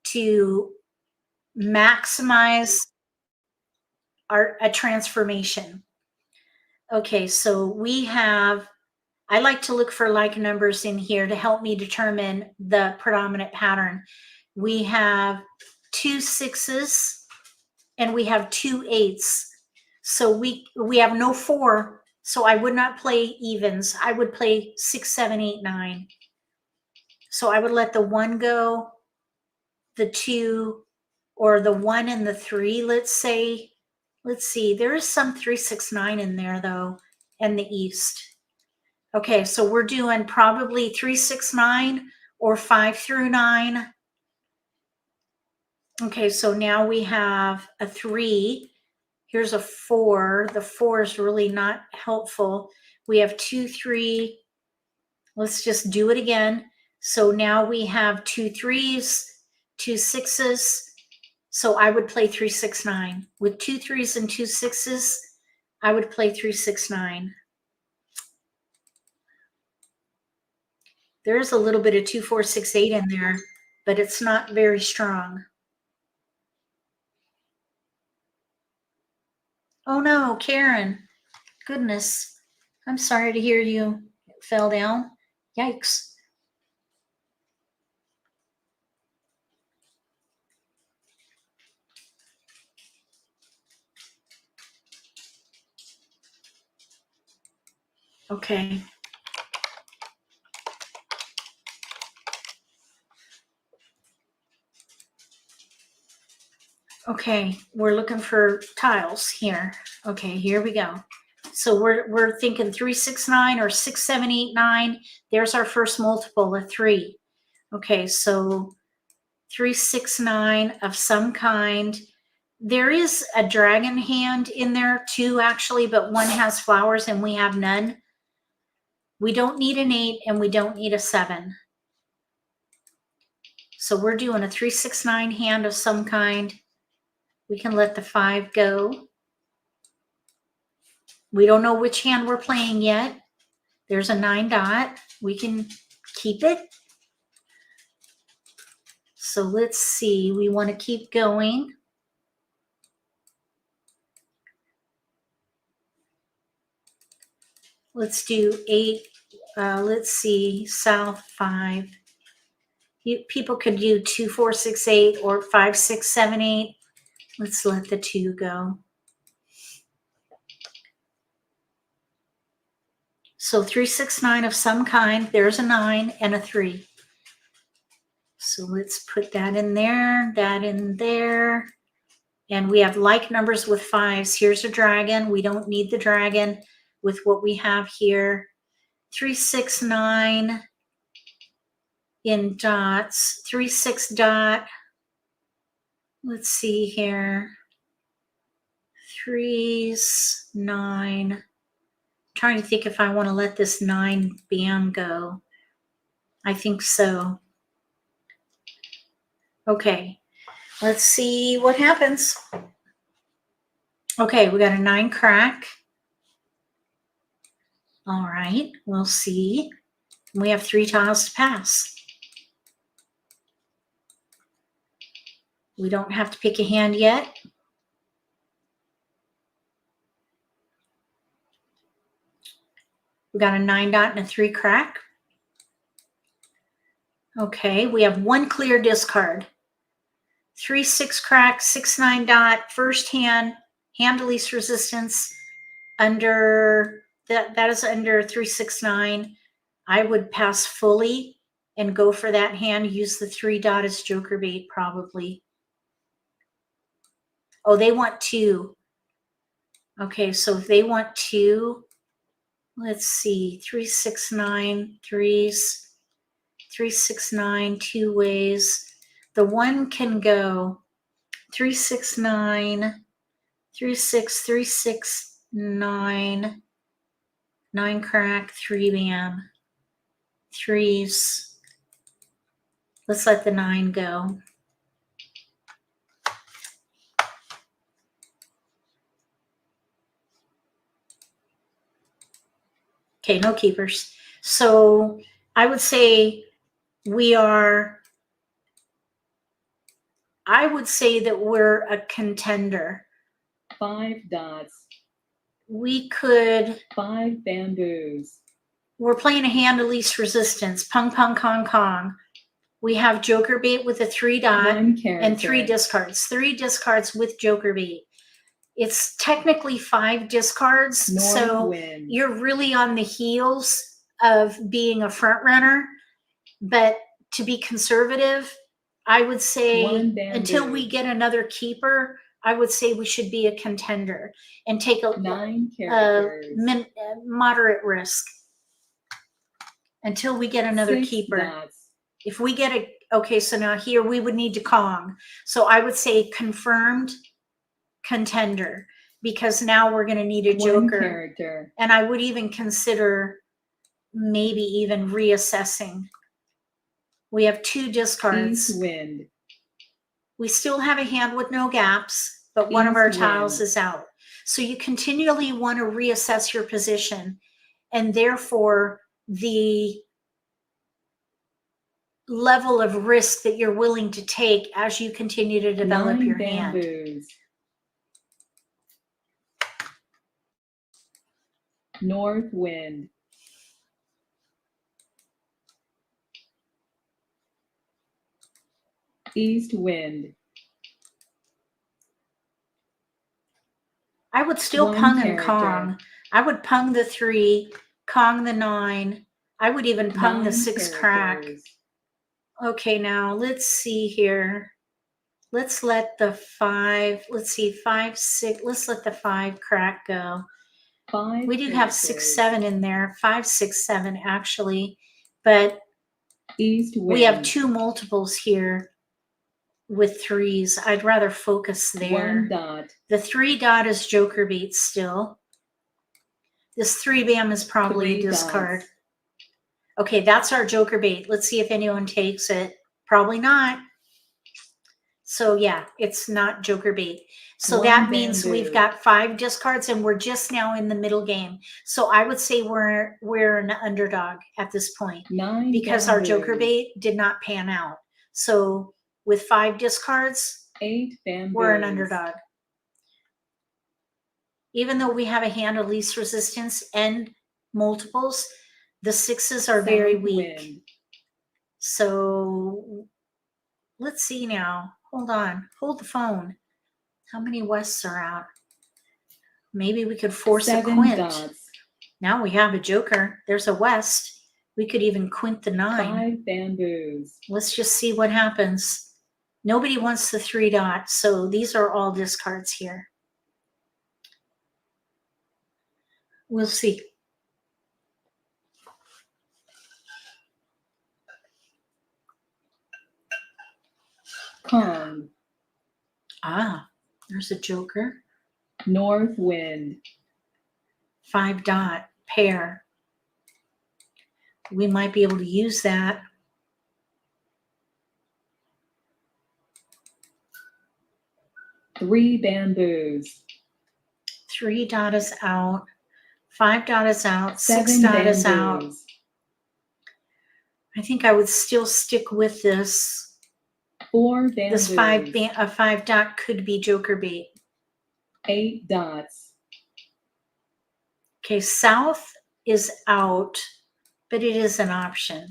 to maximize a transformation. Okay, so we have, I like to look for like numbers in here to help me determine the predominant pattern. We have 2 6s and we have 2 8s. So we have no 4. So I would not play evens. I would play 6, 7, 8, 9. So I would let the 1 go, the 2, or the 1 and the 3, let's say. Let's see, there is some 3, 6, 9 in there though, and the east. Okay, so we're doing probably 3, 6, 9 or 5 through 9. Okay, so now we have a 3. Here's a 4. The 4 is really not helpful. We have 2, 3. Let's just do it again. So now we have 2 3s, 2 6s. So I would play 3, 6, 9. With 2 3s and 2 6s, I would play 3, 6, 9. There's a little bit of 2, 4, 6, 8 in there, but it's not very strong. Oh no, Karen. Goodness. I'm sorry to hear you fell down. Yikes. Okay. Okay, we're looking for tiles here. Okay, here we go. So we're thinking 3, 6, 9 or 6, 7, 8, 9. There's our first multiple, a 3. Okay, so 3, 6, 9 of some kind. There is a dragon hand in there too, actually, but one has flowers and we have none. We don't need an 8 and we don't need a 7. So we're doing a 3, 6, 9 hand of some kind. We can let the 5 go. We don't know which hand we're playing yet. There's a 9 dot. We can keep it. So let's see. We want to keep going. Let's do 8. Let's see. South 5. People could do 2, 4, 6, 8 or 5, 6, 7, 8. Let's let the 2 go. So 3, 6, 9 of some kind. There's a 9 and a 3. So let's put that in there, that in there. And we have like numbers with 5s. Here's a dragon. We don't need the dragon with what we have here. 3, 6, 9 in dots. 3, 6 dot. Let's see here. 3s, 9. Trying to think if I want to let this 9 band go. I think so. Okay, let's see what happens. Okay, we got a 9 crack. All right, we'll see. We have 3 tiles to pass. We don't have to pick a hand yet. We got a 9 dot and a 3 crack. Okay, we have 1 clear discard. 3, 6 crack, 6, 9 dot, first hand, hand to least resistance. Under that is under 3, 6, 9. I would pass fully and go for that hand. Use the 3 dot as joker bait probably. Oh, they want 2. Okay, so if they want 2, let's see, 3, 6, 9, 3s, 3, 6, 9, 2 ways. The 1 can go 3, 6, 9, 3, 6, 3, 6, 9, 9 crack, 3 band, 3s. Let's let the 9 go. Okay, no keepers. So I would say I would say that we're a contender. 5 dots. We could, 5 bamboos. we're playing a hand of least resistance. Pung, pung, kong, kong. We have joker bait with a 3 dot 1 character. and 3 discards. 3 discards with joker bait. It's technically 5 discards, North so wind. you're really on the heels of being a front runner. But to be conservative, I would say 1 bamboo. until we get another keeper, I would say we should be a contender and take a 9 characters. moderate risk until we get another 6 keeper. dots. If we get a, okay, so now here we would need to Kong. So I would say confirmed contender, because now we're going to need a 1 joker. character. And I would even consider maybe even reassessing. We have 2 discards. East wind. We still have a hand with no gaps, but one of our East tiles wind. is out. So you continually want to reassess your position, and therefore the level of risk that you're willing to take as you continue to develop 9 your hand. bamboos. North wind. East wind. I would still 1 pung and character. Kong. I would pung the 3, Kong the 9. I would even pung the 9 6 crack. characters. Okay, now let's see here. Let's let the 5, let's see, 5, 6, let's let the 5 crack go. 5 We do have 6, characters. 7 in there, 5, 6, 7 actually, but East wind. we have 2 multiples here with 3s. I'd rather focus there. 1 dot. The 3 dot is joker bait still. This 3 bam is probably 3 a discard. dots. Okay, that's our joker bait. Let's see if anyone takes it. Probably not. So yeah, it's not joker bait. So 1 that means bamboo. we've got 5 discards and we're just now in the middle game. So I would say we're an underdog at this point 9 because our joker bamboos. bait did not pan out. So with 5 discards, 8 bamboos. we're an underdog. Even though we have a hand of least resistance and multiples, the 6s are very South weak. wind. So let's see now. Hold on. Hold the phone. How many wests are out? Maybe we could force a 7 quint. dots. Now we have a joker. There's a west. We could even quint the 9. 5 bamboos. Let's just see what happens. Nobody wants the 3 dot, so these are all discards here. We'll see. Kong. Ah, there's a joker. North wind. 5 dot pair. We might be able to use that. Three bamboos. 3 dot is out. 5 dot is out. 6 Seven dot is out. bamboos. I think I would still stick with this. 4 bamboos. This 5 dot could be joker bait. 8 dots. Okay, south is out, but it is an option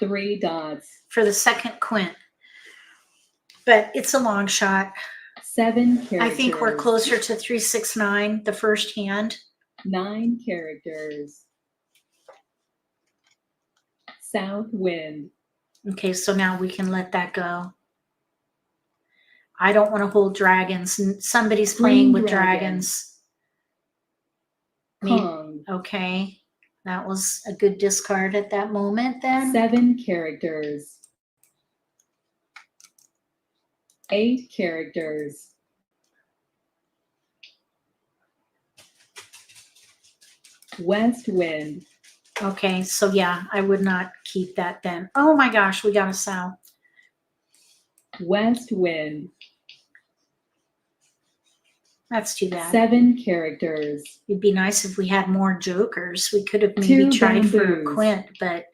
3 dots. for the second quint. But it's a long shot. 7 characters. I think we're closer to 3, 6, 9, the first hand. 9 characters. South wind. Okay, so now we can let that go. I don't want to hold dragons. Somebody's playing Green with dragon. dragons. Maybe- Kong. okay, that was a good discard at that moment then. 7 characters. 8 characters. West wind. Okay, so yeah, I would not keep that then. Oh my gosh, we got a sow. West wind. That's too bad. 7 characters. It'd be nice if we had more jokers. We could have maybe 2 tried for a bamboos. quint, but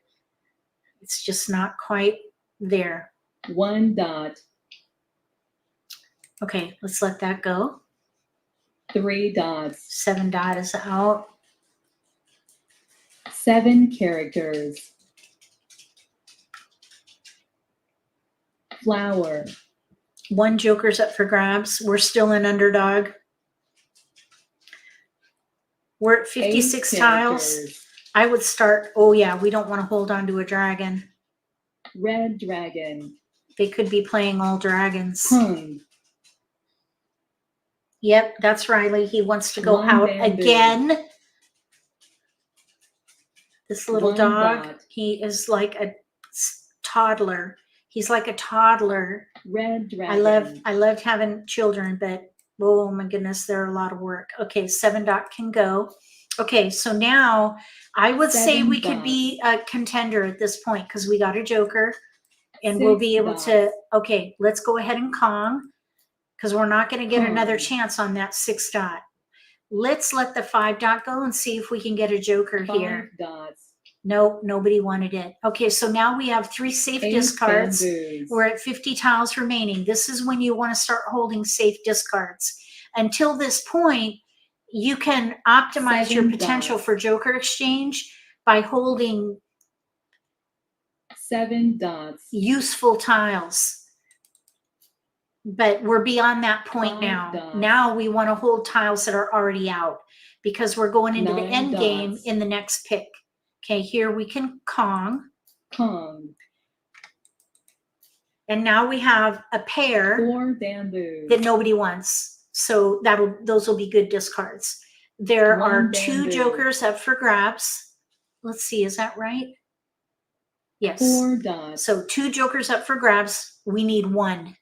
it's just not quite there. 1 dot. Okay, let's let that go. 3 dots. 7 dot is out. 7 characters. Flower. 1 joker's up for grabs. We're still an underdog. We're at 56 8 tiles. characters. I would start, oh yeah, we don't want to hold on to a dragon. Red dragon. They could be playing all dragons. Kong. Yep, that's Riley. He wants to go 1 out bamboo. again. This little 1 dog, dot. he is like a toddler. He's like a toddler. Red dragon. I loved having children, but oh my goodness, they're a lot of work. Okay, 7 dot can go. Okay, so now I would say 7 we could be a contender at this point because we got a joker and 6 we'll be able dots. to, okay, let's go ahead and Kong because we're not going to get another Kong. chance on that 6 dot. Let's let the 5 dot go and see if we can get a joker 5 here. dots. Nope, nobody wanted it. Okay, so now we have 3 safe 8 discards. bamboos. We're at 50 tiles remaining. This is when you want to start holding safe discards. Until this point, you can optimize your 7 potential dots. for joker exchange by holding 7 dots. useful tiles. But we're beyond that point 5 now. dots. Now we want to hold tiles that are already out because we're going into the 9 end game dots. in the next pick. Okay, here we can Kong. Kong. And now we have a pair 4 bamboos. that nobody wants. So those will be good discards. There 1 are 2 bamboo. jokers up for grabs. Let's see, is that right? Yes. 4 dots. So 2 jokers up for grabs. We need 1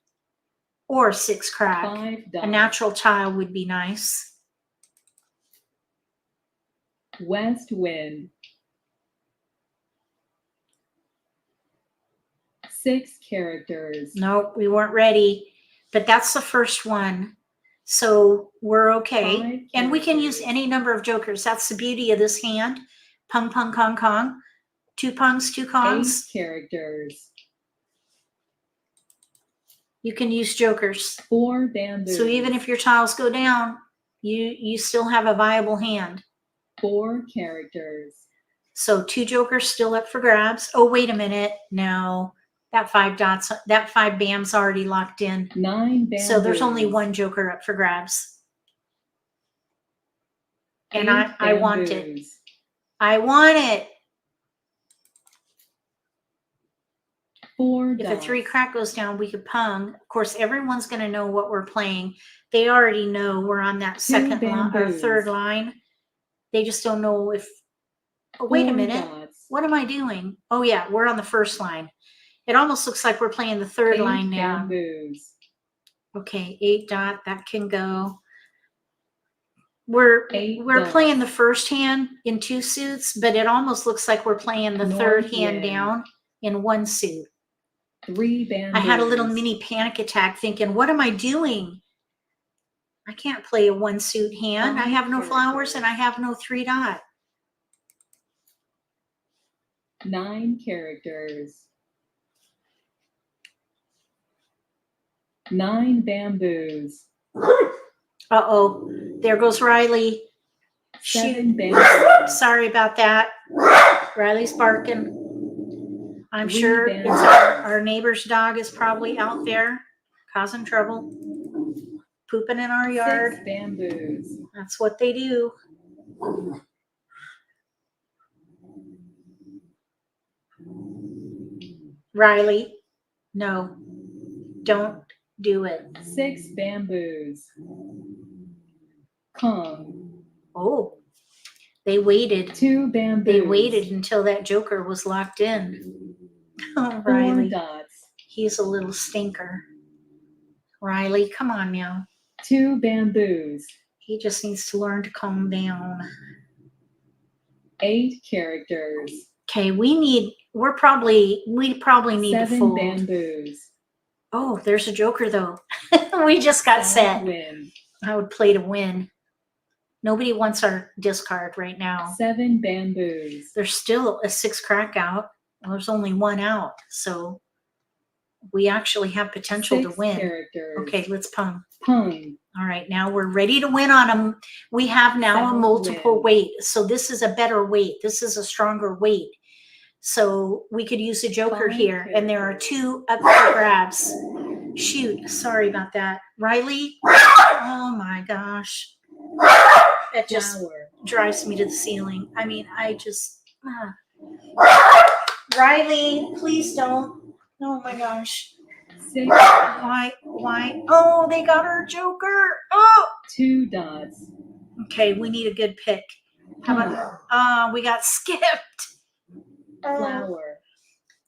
or 6 crack. 5 dots. A natural tile would be nice. West wind. 6 characters. Nope, we weren't ready. But that's the first one. So we're okay. 5 And we can use characters. any number of jokers. That's the beauty of this hand. Pung, pung, kong, kong. 2 pungs, 2 kongs. 8 characters. You can use jokers. 4 bamboos. So even if your tiles go down, you still have a viable hand. 4 characters. So 2 jokers still up for grabs. Oh, wait a minute. No, that 5 dots, that 5 bam's already locked in. 9 bamboos. So there's only 1 joker up for grabs. And 8 I want it. bamboos. I want it. 4 If a dots. 3 crack goes down, we could pung. Of course, everyone's going to know what we're playing. They already know we're on that 2 second line or bamboos. 3rd line. They just don't know if, oh, wait a 4 minute. dots. What am I doing? Oh yeah, we're on the 1st line. It almost looks like we're playing the third 8 line down. bamboos. Okay, 8 dot, that can go. We're 8 playing the dots. first hand in 2 suits, but it almost looks like we're playing the third North hand wind. down in 1 suit. 3 bamboos. I had a little mini panic attack thinking, what am I doing? I can't play a 1 suit hand. I 5 have no flowers and I characters. have no 3 dot. 9 characters. 9 bamboos. Uh-oh, there goes Riley. 7 Shoot. bamboos. Sorry about that. Riley's barking. I'm 3 sure it's bamboos. our neighbor's dog is probably out there causing trouble, pooping in our 6 yard. bamboos. That's what they do. Riley, no, don't do it. 6 bamboos. Kong. Oh, they waited. 2 bamboos. They waited until that joker was locked in. Oh, 4 Riley, dots. he's a little stinker. Riley, come on now. 2 bamboos. He just needs to learn to calm down. 8 characters. Okay, we probably need to 7 fold. bamboos. Oh, there's a joker though. We just got set. Win. I would play to win. Nobody wants our discard right now. 7 bamboos. There's still a 6 crack out. Well, there's only 1 out, so we actually have potential 6 to win. characters. Okay, let's pung. Pung. All right, now we're ready to win on them. We have now a 7 multiple win. weight, so this is a better weight. This is a stronger weight. So we could use a joker 5 here, and there are characters. 2 up for grabs. Shoot, sorry about that. Riley, oh my gosh. That just Flower. drives me to the ceiling. I mean, I just, Riley, please don't. Oh my gosh. 6. Why? Oh, they got our joker. Oh, 2 dots. okay, we need a good pick. How about, we got skipped. Flower.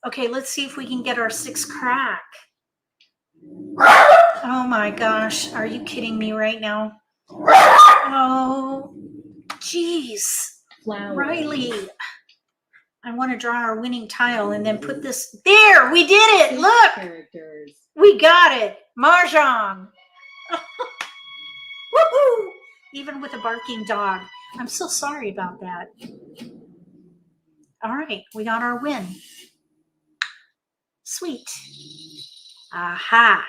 Okay, let's see if we can get our 6 crack. Oh my gosh, are you kidding me right now? Oh, jeez. Flower. Riley, I want to draw our winning tile and then put this. There, we did it. 6 Look, characters. we got it. Mahjong. Woohoo! Even with a barking dog. I'm so sorry about that. All right, we got our win. Sweet. Aha.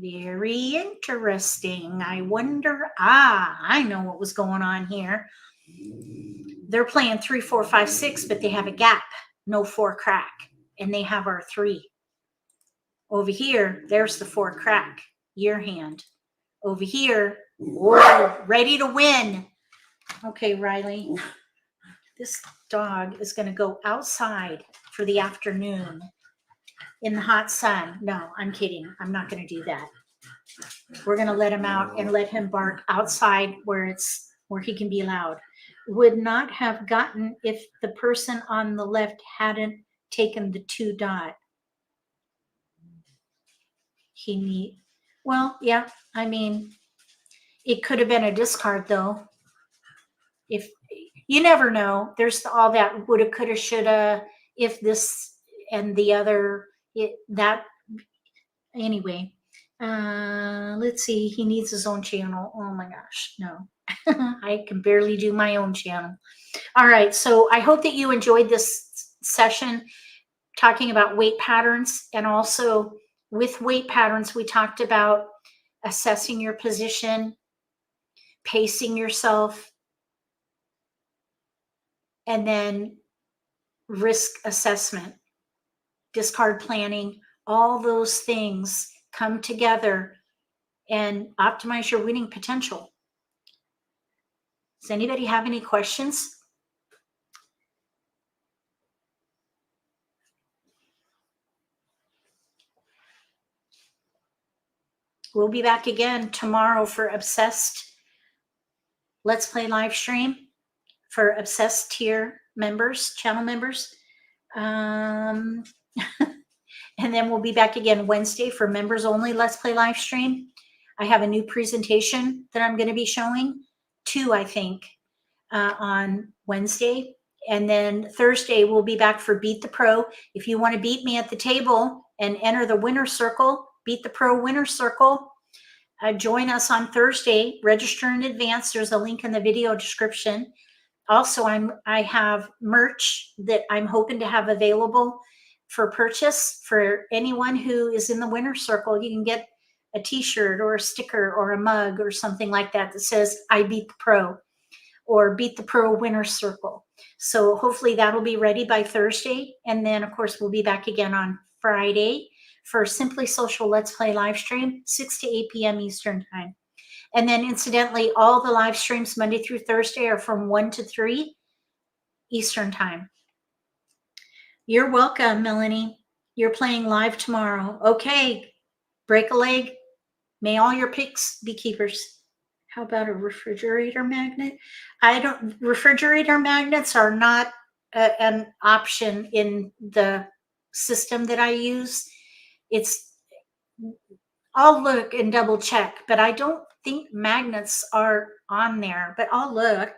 Very interesting. I wonder, I know what was going on here. They're playing 3, 4, 5, 6, but they have a gap, no 4 crack, and they have our 3. Over here, there's the 4 crack, your hand. Over here, whoa, ready to win. Okay, Riley, this dog is going to go outside for the afternoon in the hot sun. No, I'm kidding. I'm not going to do that. We're going to let him out and let him bark outside where he can be loud. Would not have gotten if the person on the left hadn't taken the 2 dot. Well, yeah, I mean, it could have been a discard though. If you never know, there's all that woulda, coulda, shoulda, if this and the other, anyway. Let's see, he needs his own channel. Oh my gosh, no. I can barely do my own channel. All right, so I hope that you enjoyed this session talking about weight patterns, and also with weight patterns, we talked about assessing your position, pacing yourself, and then risk assessment, discard planning. All those things come together and optimize your winning potential. Does anybody have any questions? We'll be back again tomorrow for Obsessed Let's Play live stream for Obsessed tier members, channel members. And then we'll be back again Wednesday for members only Let's Play live stream. I have a new presentation that I'm going to be showing, 2, I think, on Wednesday. And then Thursday, we'll be back for Beat the Pro. If you want to beat me at the table and enter the winner's circle, Beat the Pro winner's circle, join us on Thursday. Register in advance. There's a link in the video description. Also, I have merch that I'm hoping to have available for purchase for anyone who is in the winner's circle. You can get a t-shirt or a sticker or a mug or something like that that says I beat the pro or beat the pro winner's circle. So hopefully that'll be ready by Thursday. And then of course we'll be back again on Friday for Simply Social Let's Play live stream, 6 to 8 p.m. Eastern time. And then incidentally, all the live streams Monday through Thursday are from 1 to 3 Eastern time. You're welcome, Melanie. You're playing live tomorrow. Okay, break a leg. May all your picks be keepers. How about a refrigerator magnet? Refrigerator magnets are not an option in the system that I use. I'll look and double check, but I don't think magnets are on there, but I'll look.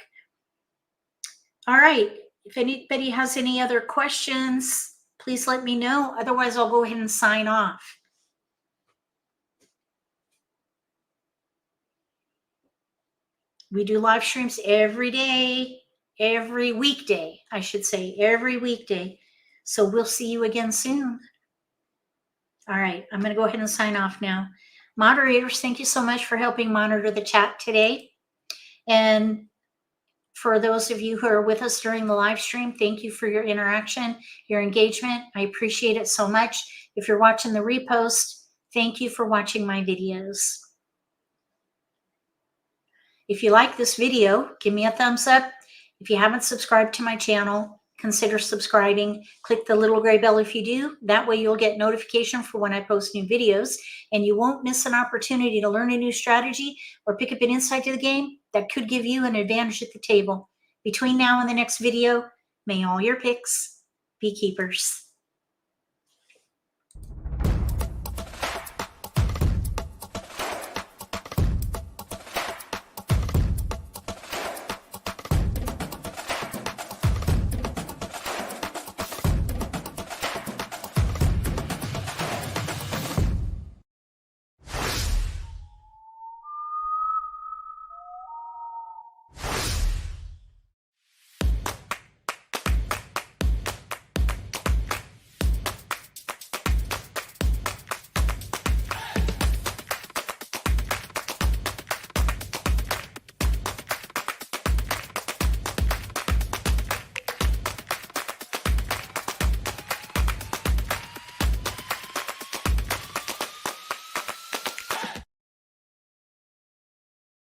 All right. If anybody has any other questions, please let me know. Otherwise, I'll go ahead and sign off. We do live streams every day, every weekday, I should say, every weekday. So we'll see you again soon. All right, I'm going to go ahead and sign off now. Moderators, thank you so much for helping monitor the chat today. And for those of you who are with us during the live stream, thank you for your interaction, your engagement. I appreciate it so much. If you're watching the repost, thank you for watching my videos. If you like this video, give me a thumbs up. If you haven't subscribed to my channel, consider subscribing. Click the little gray bell if you do. That way you'll get notification for when I post new videos, and you won't miss an opportunity to learn a new strategy or pick up an insight to the game that could give you an advantage at the table. Between now and the next video, may all your picks be keepers.